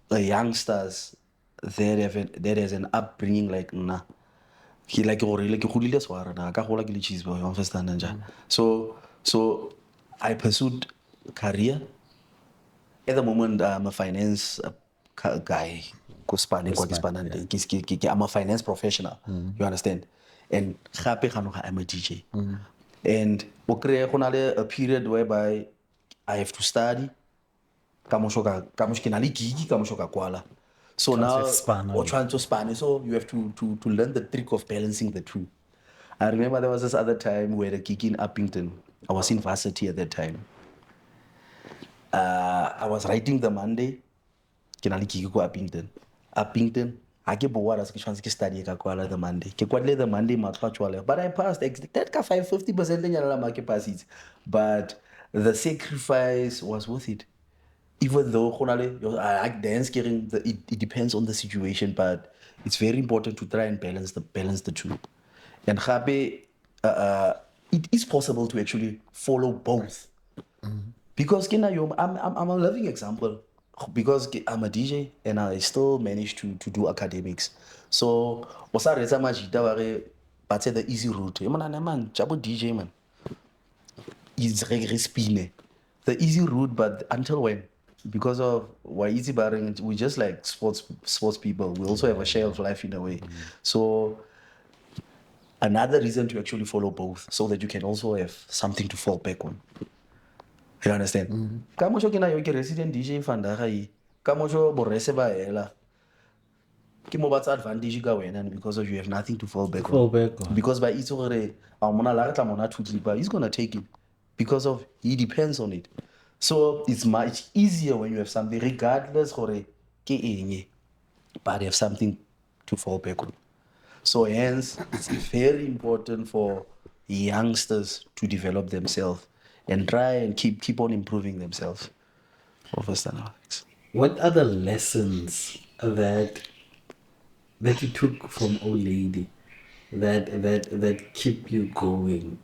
the youngsters that has an upbringing like nah. So I pursued career. At the moment, I'm a finance guy. I'm a finance professional. You understand? And I'm a DJ. And a period whereby I have to study kamoso ke na le gig kamoso ka kwala. So Trying to now span or on trying to span, so you have to learn the trick of balancing the two. I remember there was this other time where the gig in Uppington. I was in varsity at that time. I was writing the Monday. Ke na le gig ko Uppington. Uppington. I ke boa as ke tshwanetse ke study ka kwala the Monday. Ke kwale the Monday matshwale. But I passed. That ka 50% nyala la make pass it. But the sacrifice was worth it. Even though I dance it depends on the situation, but it's very important to try and balance the two. And gape it is possible to actually follow both. Because I'm a living example. Because I'm a DJ and I still manage to do academics. So osa reza majita bare but the easy route. Man, jabo DJ man. Is spine. The easy route, but until when? Because of why easy barring, we just like sports people. We also have a share of life in a way. So another reason to actually follow both, so that you can also have something to fall back on. You understand? Kamosho kina yo ke resident DJ fandaga yi. Kamosho borese ba hela. Ke mo batsa advantage ka wena because of you have nothing to fall back on. Because by itso gore a mona la tla mona thutsipa, he's going to take it because of he depends on it. So it's much easier when you have something regardless gore ke eng, but you have something to fall back on. So hence it's very important for youngsters to develop themselves and try and keep on improving themselves. What are the lessons that you took from old lady that keep you going?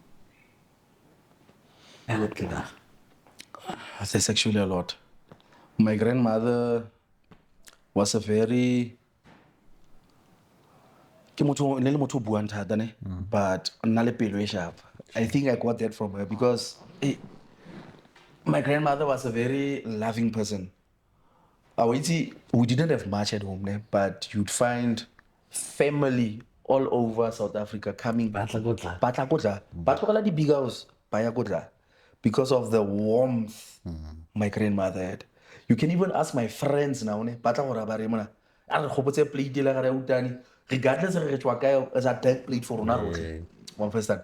There's actually a lot. My grandmother was a very but sharp. I think I got that from her because my grandmother was a very loving person. We didn't have much at home, but you'd find family all over South Africa coming. Because of the warmth my grandmother had. You can even ask my friends now. Regardless of as a dead plate for one first time.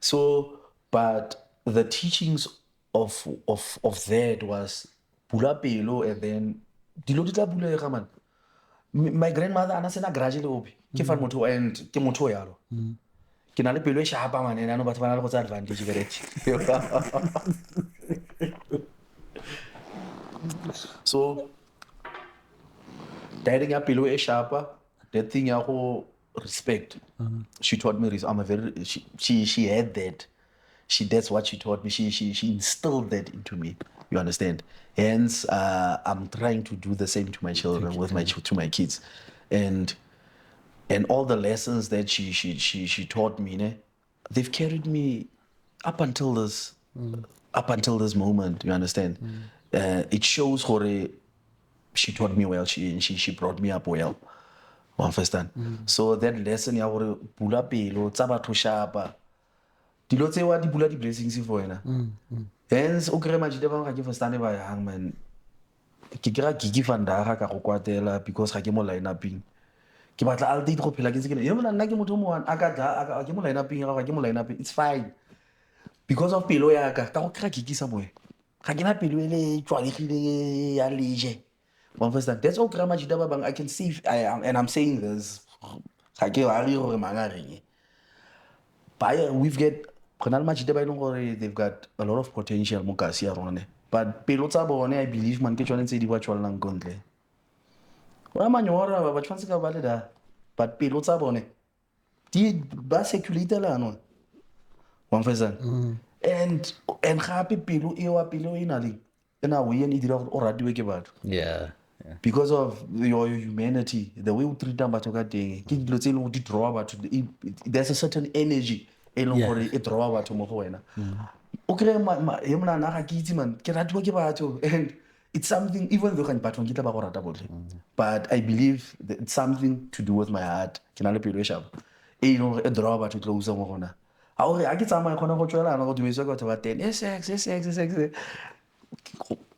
So, but the teachings of that was pula pelo and then my grandmother anasena gradually obi ke fa motho and ke motho yalo ke na le pelo e shapa man ena no batho ba na le go tsa advantage ka so dating ya pelo e shapa that thing ya go respect. She taught me she had that. That's what she taught me. She instilled that into me. You understand? Hence, I'm trying to do the same to my children, to my kids, and all the lessons that she taught me, they've carried me up until this moment. You understand? It shows how she taught me well. She brought me up well. Understand? So that lesson ya gore bula pelo tsa batho shapa dilo tsewa di bula di blessings for wena. Hence o kry majite bang ga ke first ba yang man ke kira gigi fandaga ka go kwatela because ga ke mo line uping ke batla all day go phela ke se ke yona nna ke motho mo one aka ke mo line uping ga ke mo line uping it's fine because of pelo ya ka go kira gigi sa boy ga ke na pelo ele tswalegile ya leje. One first time. That's all grammar bang I can see and I'm saying this. We've they've got a lot of potential mukasi around. But pelota bone I believe man ke tsone tse di ba tswala nang kontle. Wa manyora ba tshwantse ka bale da. But pelota bone di ba circulate la no. One first time. And happy pelo e wa pelo ina le. Ena we ni dira o radiwe ke batho. Yeah. Because of your humanity, the way you treat them, there's a certain energy. It draw and it's something, even though but I believe that it's something to do with my heart. It draw to close on. I get some SACS.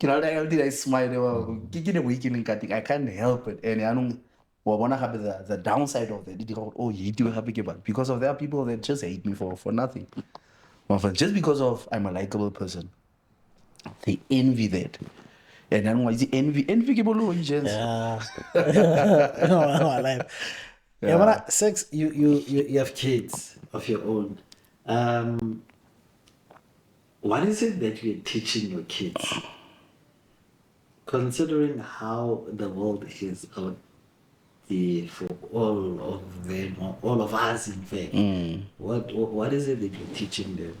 I smile. I can't help it. And I don't want to have the downside of that. Oh, you do happy about because of there are people that just hate me for nothing. Just because of I'm a likable person. They envy that. And I don't know, is it envy people Yeah. No, alive. Yeah, but sex, you have kids of your own. What is it that you're teaching your kids? Considering how the world is out there for all of them, or all of us, in fact, what is it that you're teaching them?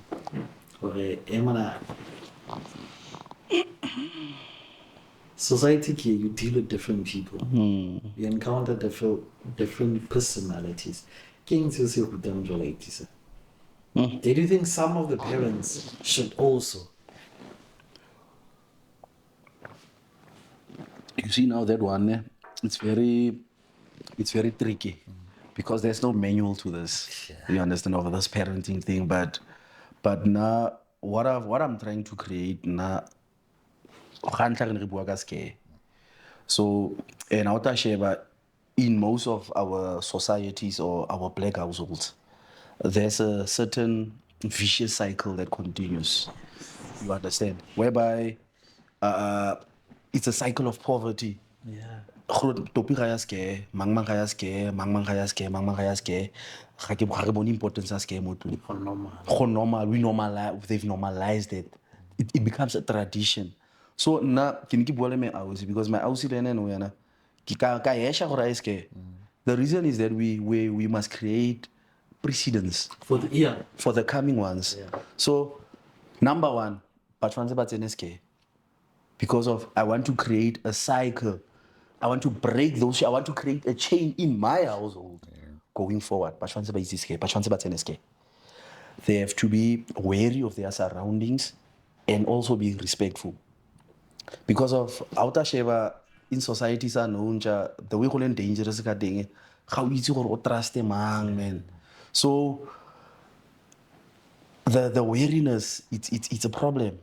Okay, Emana, society here, you deal with different people. You encounter different personalities. Did you think some of the parents should also? You see now that one, it's very tricky because there's no manual to this. Yeah. You understand over this parenting thing, but now what I'm trying to create now, so and out share in most of our societies or our black households, there's a certain vicious cycle that continues. You understand? Whereby it's a cycle of poverty. Yeah. Topi ga ya scare, mang ga ya scare, mang ga ya scare, mang ga ya scare. Ga ke bone importance as scare mo tu. Normal, they've normalized it. It becomes a tradition. So na ke ne ke bua le me ausi because my ausi le ene no yana ke ka yesha gore a scare. The reason is that we must create precedents For the coming ones. Yeah. So number one, but scare. Because of I want to create a cycle. I want to break those. I want to create a chain in my household going forward. They have to be wary of their surroundings and also be respectful. Because of outer sheva in societies are known the way we dangerous how easy or trust a man. So the wariness it's a problem.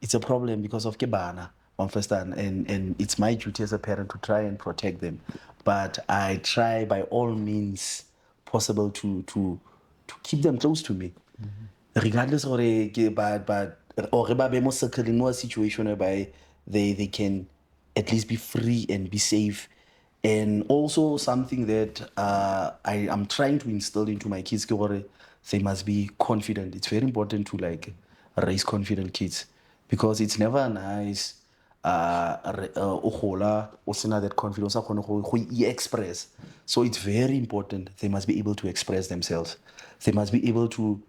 It's a problem because of Kebana. And it's my duty as a parent to try and protect them. But I try by all means possible to keep them close to me. Regardless of a situation whereby they can at least be free and be safe. And also something that I am trying to instill into my kids, they must be confident. It's very important to raise confident kids because it's never nice that confidence express. So it's very important. They must be able to express themselves. They must be able to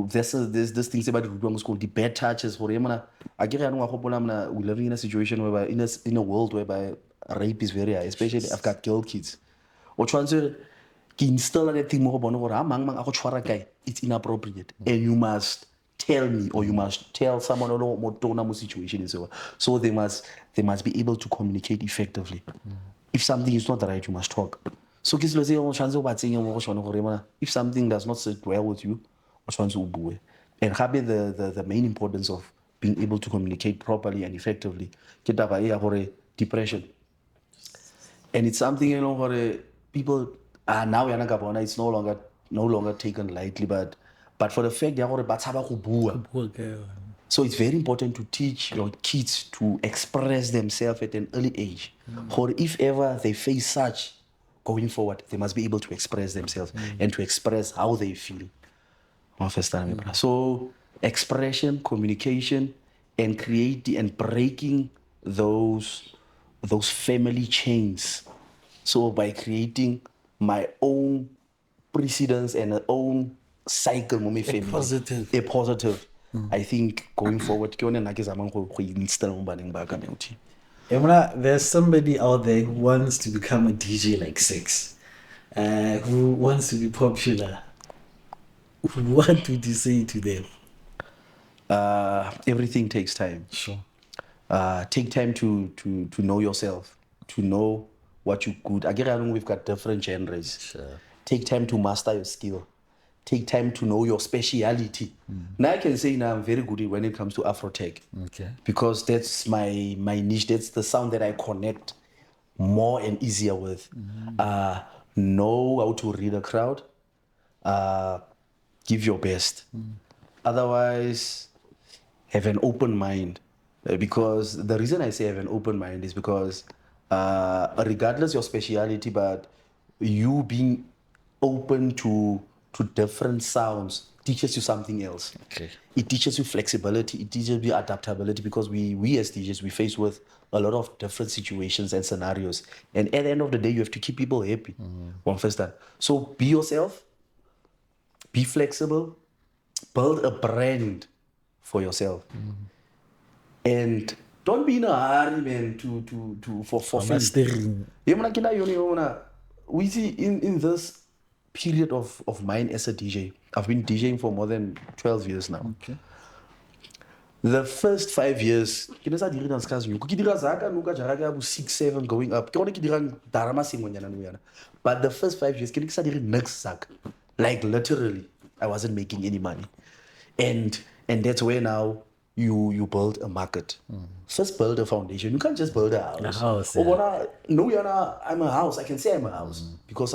there's this things about the bad touches for him. We're living in a situation whereby in a world whereby rape is very high, especially I've got girl kids. Or trying to instill that thing it's inappropriate. And you must tell me or you must tell someone what situation is over. So they must be able to communicate effectively. If something is not right, you must talk. So if something does not sit well with you, and the main importance of being able to communicate properly and effectively, depression. And it's something where people are now it's no longer taken lightly, but for the fact so it's very important to teach your kids to express themselves at an early age. Or if ever they face such going forward, they must be able to express themselves and to express how they feel. So expression, communication, and creating and breaking those family chains. So by creating my own precedence and an own cycle, a positive. I think going forward, there's somebody out there who wants to become a DJ like SACS, who wants to be popular. What would you say to them? Everything takes time. Sure. Take time to know yourself, to know what you're good. Again, we've got different genres. Sure. Take time to master your skill. take time to know your speciality. Now I can say now I'm very good when it comes to Afro-tech. Okay. Because that's my niche. That's the sound that I connect more and easier with. Know how to read a crowd. Give your best. Otherwise, have an open mind. Because the reason I say have an open mind is because regardless your speciality, but you being open to different sounds teaches you something else. Okay. It teaches you flexibility. It teaches you adaptability because we as DJs, we face with a lot of different situations and scenarios. And at the end of the day, you have to keep people happy. One first time. So be yourself, be flexible, build a brand for yourself. And don't be in a hurry, man, for fame. Mastering. We see in this period of mine as a DJ, I've been DJing for more than 12 years now. Okay. The first 5 years, ke ne sa dire dans ska zyo. Ke dira zaka no ka jara ka 6 7 going up. Ke ke dira darama sengonyana no yana. But the first 5 years, ke ne ke sa dire nix zaka. Like literally, I wasn't making any money. And that's where now you build a market. First build a foundation. You can't just build a house. A house, No, I'm a house. I can say I'm a house because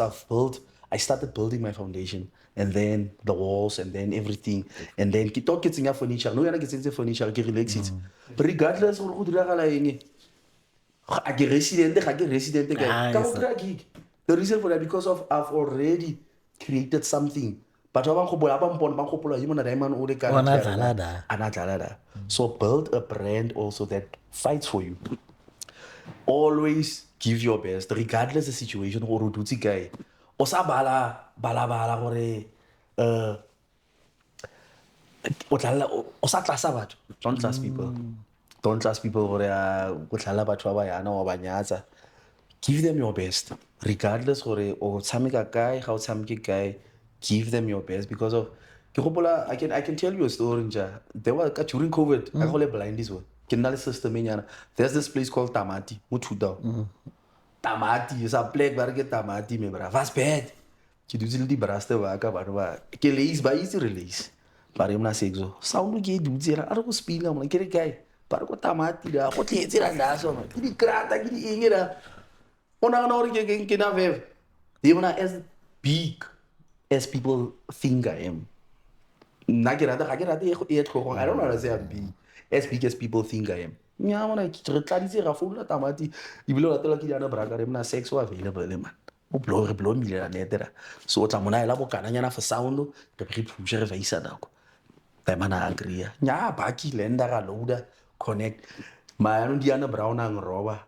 I started building my foundation and then the walls and then everything. And then ke talk getting furniture. No, yana getting furniture, ke relax it. Regardless of go dira eng. Ga ke resident ka go dira gig. The reason for that because of I've already created something. But so build a brand also that fights for you. Always give your best, regardless the situation. Osa bala gore osa tlasa batho. Don't trust people. Don't trust people gore go tlala batho ba yana wa banyatsa. Give them your best, regardless gore o tshameka kae, ga o tshameke kae. Give them your best because of I can tell you a story. There was during COVID, I call it blindies. System. There's this place called Tamati. Tamati is a plague barget Tamati, me bra. Was bad. Ki duzil di braste waka barwa. Ke lease by easy release. But I'm not saying so. Sound ke duzira. I don't speak. I'm like, get guy. But go Tamati da. What is it and that's all. Kini krata kini ingera. Ona na ori ke kina vev. Even as big as people think I am. I don't know how to say I'm big. As big as people think I am. Yeah, man, I try to full tamati. You below that lucky ana braga na sex wa available man. O blow me la netera. So tamona ela bo kana nyana for sound the grip share vaisa dako. Tamana agree. Nya baki lenda ga loader connect. My Diana Brown and Roba.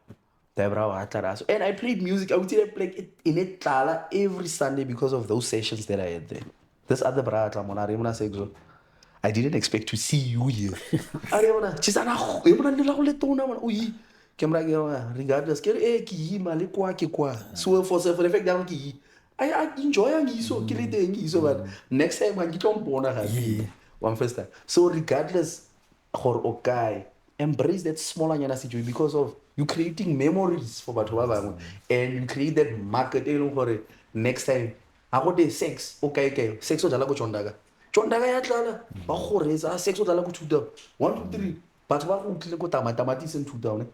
And I played music. I would say I played it in it every Sunday because of those sessions that I had there. This other brother, I didn't expect to see you here. Regardless, so for the fact that I enjoy so but next time I get on one first time. So regardless, embrace that smaller situation because of you creating memories for Batuava and you create that market for it. Next time. I got the sex. Okay. Sex or Dalago Chondaga. Chondaga Yatlala. Bahoreza, sex or Dalago 2 down. 1, 2, 3. But what would go Tamatatis and 2 down?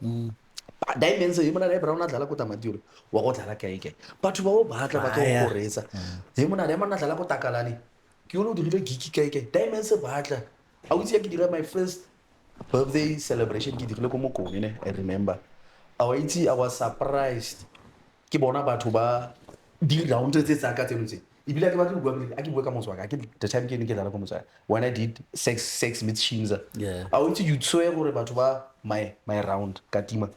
Diamonds, you may brown at Dalaco Tamadur. What Dalaka. But you Bata Horeza. Zemona Demana Dalaco Takalani. You do the geeky cake. Diamonds a Bata. I would say I my first birthday celebration. I remember. I was surprised. Kibona Batuba. Deal down to this. I got him. If you like about I can work on I can the time getting get when I did sex machines. Yeah. I went to you swear about my round Katima.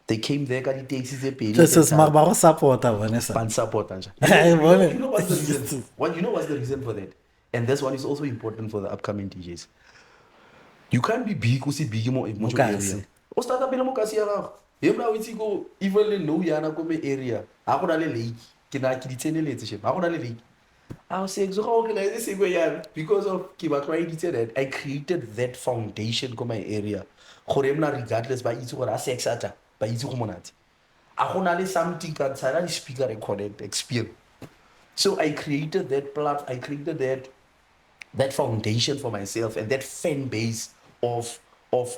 They came there, got the taxis, they paid. This is my support, Vanessa. Fan support. You know what's the reason? You know what's the reason for that? And this one is also important for the upcoming DJs. You can't be big or see big more area. O start up in Mokasi. You know, it's go even no yana come area. I could only leak. Can I get it leadership? I could only leak. I was saying, so how can I say because of Kiba trying to say that I created that foundation for my area. Regardless by each or SACS by each womanat. I could only something that I speaker recorded experience. So I created that platform, I created that that foundation for myself and that fan base of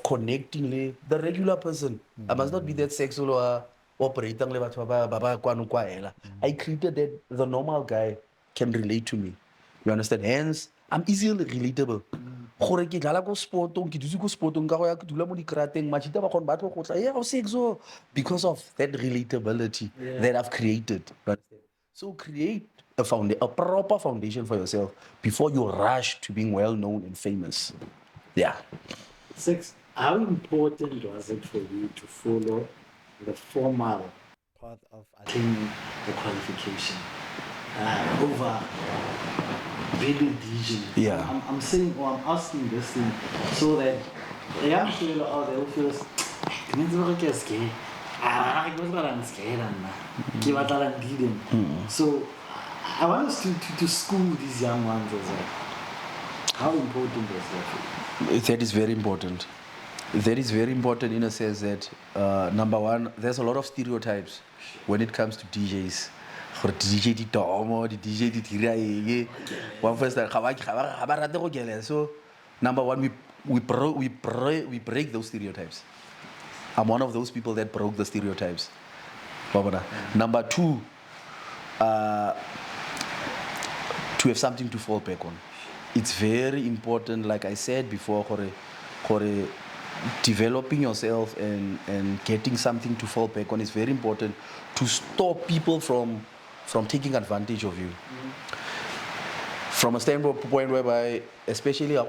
connecting the regular person. I must not be that sexual or operating le batho ba kwano kwa hela. I created that the normal guy can relate to me. You understand? Hence, I'm easily relatable. Gore ke dlala ko sportong, ke dutse ko sportong ka go ya ke dula mo dikrateng, machita ba kgone ba tlo go tla, yeah, o sexo, because of that relatability that I've created. You understand? So create a proper foundation for yourself before you rush to being well known and famous. Yeah. Six, how important was it for you to follow the formal path of attaining the qualification over being DJ? Yeah. I'm saying, or I'm asking this thing so that the young people out there who feels, so I want us to school these young ones as well. How important was that for you? That is very important. That is very important in a sense that, number one, there's a lot of stereotypes when it comes to DJs. For DJ di tomo, the DJ di tira ege. One first time, so number one, we break those stereotypes. I'm one of those people that broke the stereotypes. Number two, to have something to fall back on. It's very important, like I said before, for developing yourself and getting something to fall back on is very important to stop people from taking advantage of you. From a standpoint whereby, especially you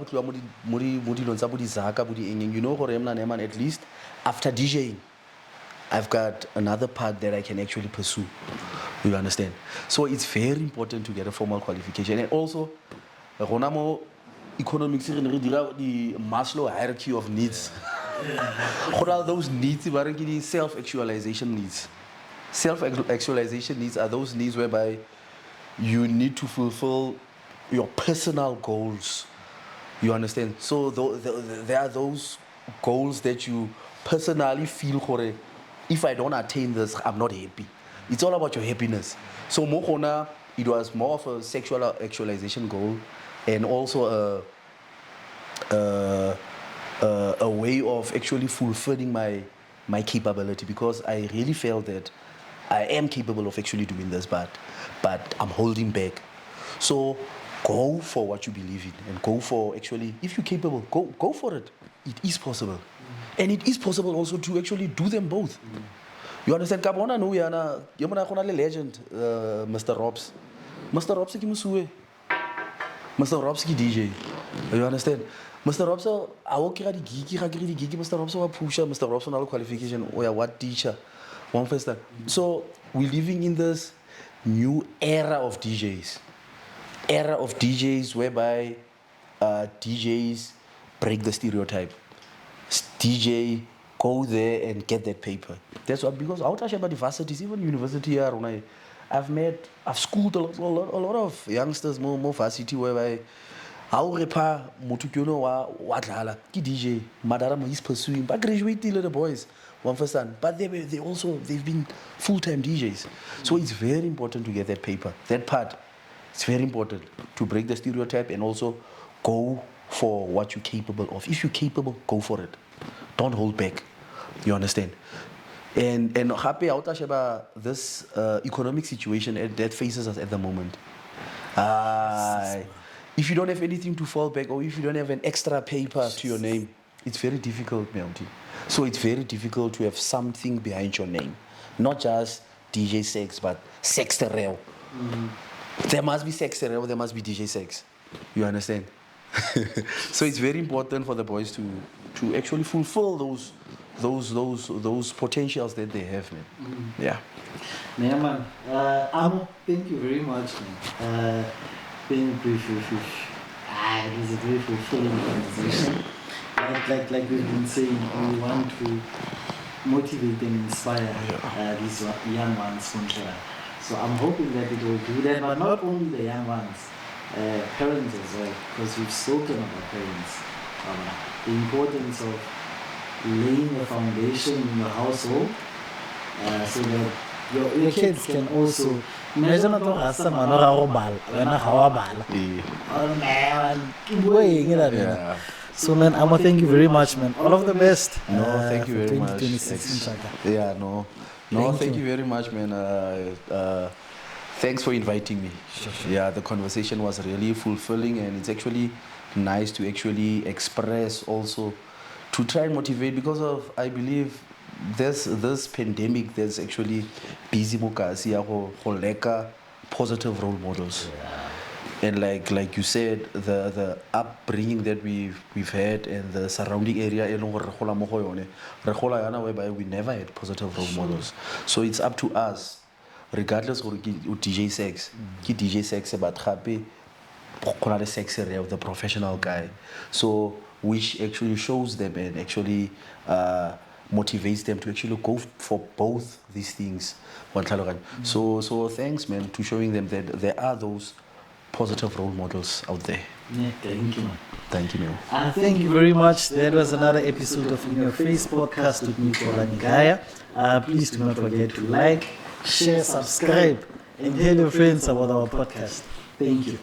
know, at least after DJing, I've got another part that I can actually pursue. You understand? So it's very important to get a formal qualification. And also, economics, the Maslow hierarchy of needs. What are those needs? Self-actualization needs. Self-actualization needs are those needs whereby you need to fulfill your personal goals. You understand? So there are those goals that you personally feel, if I don't attain this, I'm not happy. It's all about your happiness. So Mohona, it was more of a sexual actualization goal and also a way of actually fulfilling my capability, because I really felt that I am capable of actually doing this, but I'm holding back. So go for what you believe in and go for actually, if you're capable, go for it. It is possible. And it is possible also to actually do them both. You understand? Kabona no yana, yamana kona le legend, Mr. Robs. Mr. Robs ki musue. Mr. Robs ki DJ. You understand? Mr. Robs, I will carry the gigi, Mr. Robs will pusher, Mr. Robs on all qualification, or what teacher. One first time. So we're living in this new era of DJs. Era of DJs whereby DJs break the stereotype. DJ, go there and get that paper. That's what, because out of the varsities, even university here, I've schooled a lot of youngsters, more varsity whereby how repa mutukuno wa dlala ki DJ Madarama is pursuing, but graduating little boys one first time, but they've been full-time DJs. So it's very important to get that paper, that part. It's very important to break the stereotype and also go for what you're capable of. If you're capable, go for it. Don't hold back. You understand? And happy out about this economic situation that faces us at the moment. If you don't have anything to fall back, or if you don't have an extra paper to your name, it's very difficult, Melty. So it's very difficult to have something behind your name. Not just DJ SACS, but SACS. There must be SACS, there must be DJ SACS. You understand? So it's very important for the boys to actually fulfill those potentials that they have, man. Yeah. Yeah, man. Amo, thank you very much, man. Being brief, it is a very fulfilling conversation. Like we've been saying, we want to motivate and inspire these young ones from here. So I'm hoping that it will do that, but not only the young ones, parents as well, because we've spoken about parents. The importance of laying a foundation in your household so that your kids can also imagine not rasa manora robal when hawabala. Oh man, Yeah. so man, Amo, thank you very much, man. All of the best. No, thank you for very much. 2026 inshallah. Yeah, no. Thank you very much, man. Thanks for inviting me. Sure. Yeah, the conversation was really fulfilling, and it's actually nice to actually express also, to try and motivate, because of, I believe, this pandemic, there's actually busy mukasi holeka positive role models. And like you said, the upbringing that we've had and the surrounding area, whereby we never had positive role models. So it's up to us, regardless of DJ SACS, DJ SACS, but happy the sex area of the professional guy. So which actually shows them and actually motivates them to actually go for both these things. So thanks, man, to showing them that there are those positive role models out there. Yeah, thank you, man. Thank you, man. Thank you very much. That was another episode of In Your Face podcast with me, Khwati. Please do not forget to like, share, subscribe, and tell your friends about our podcast. Thank you.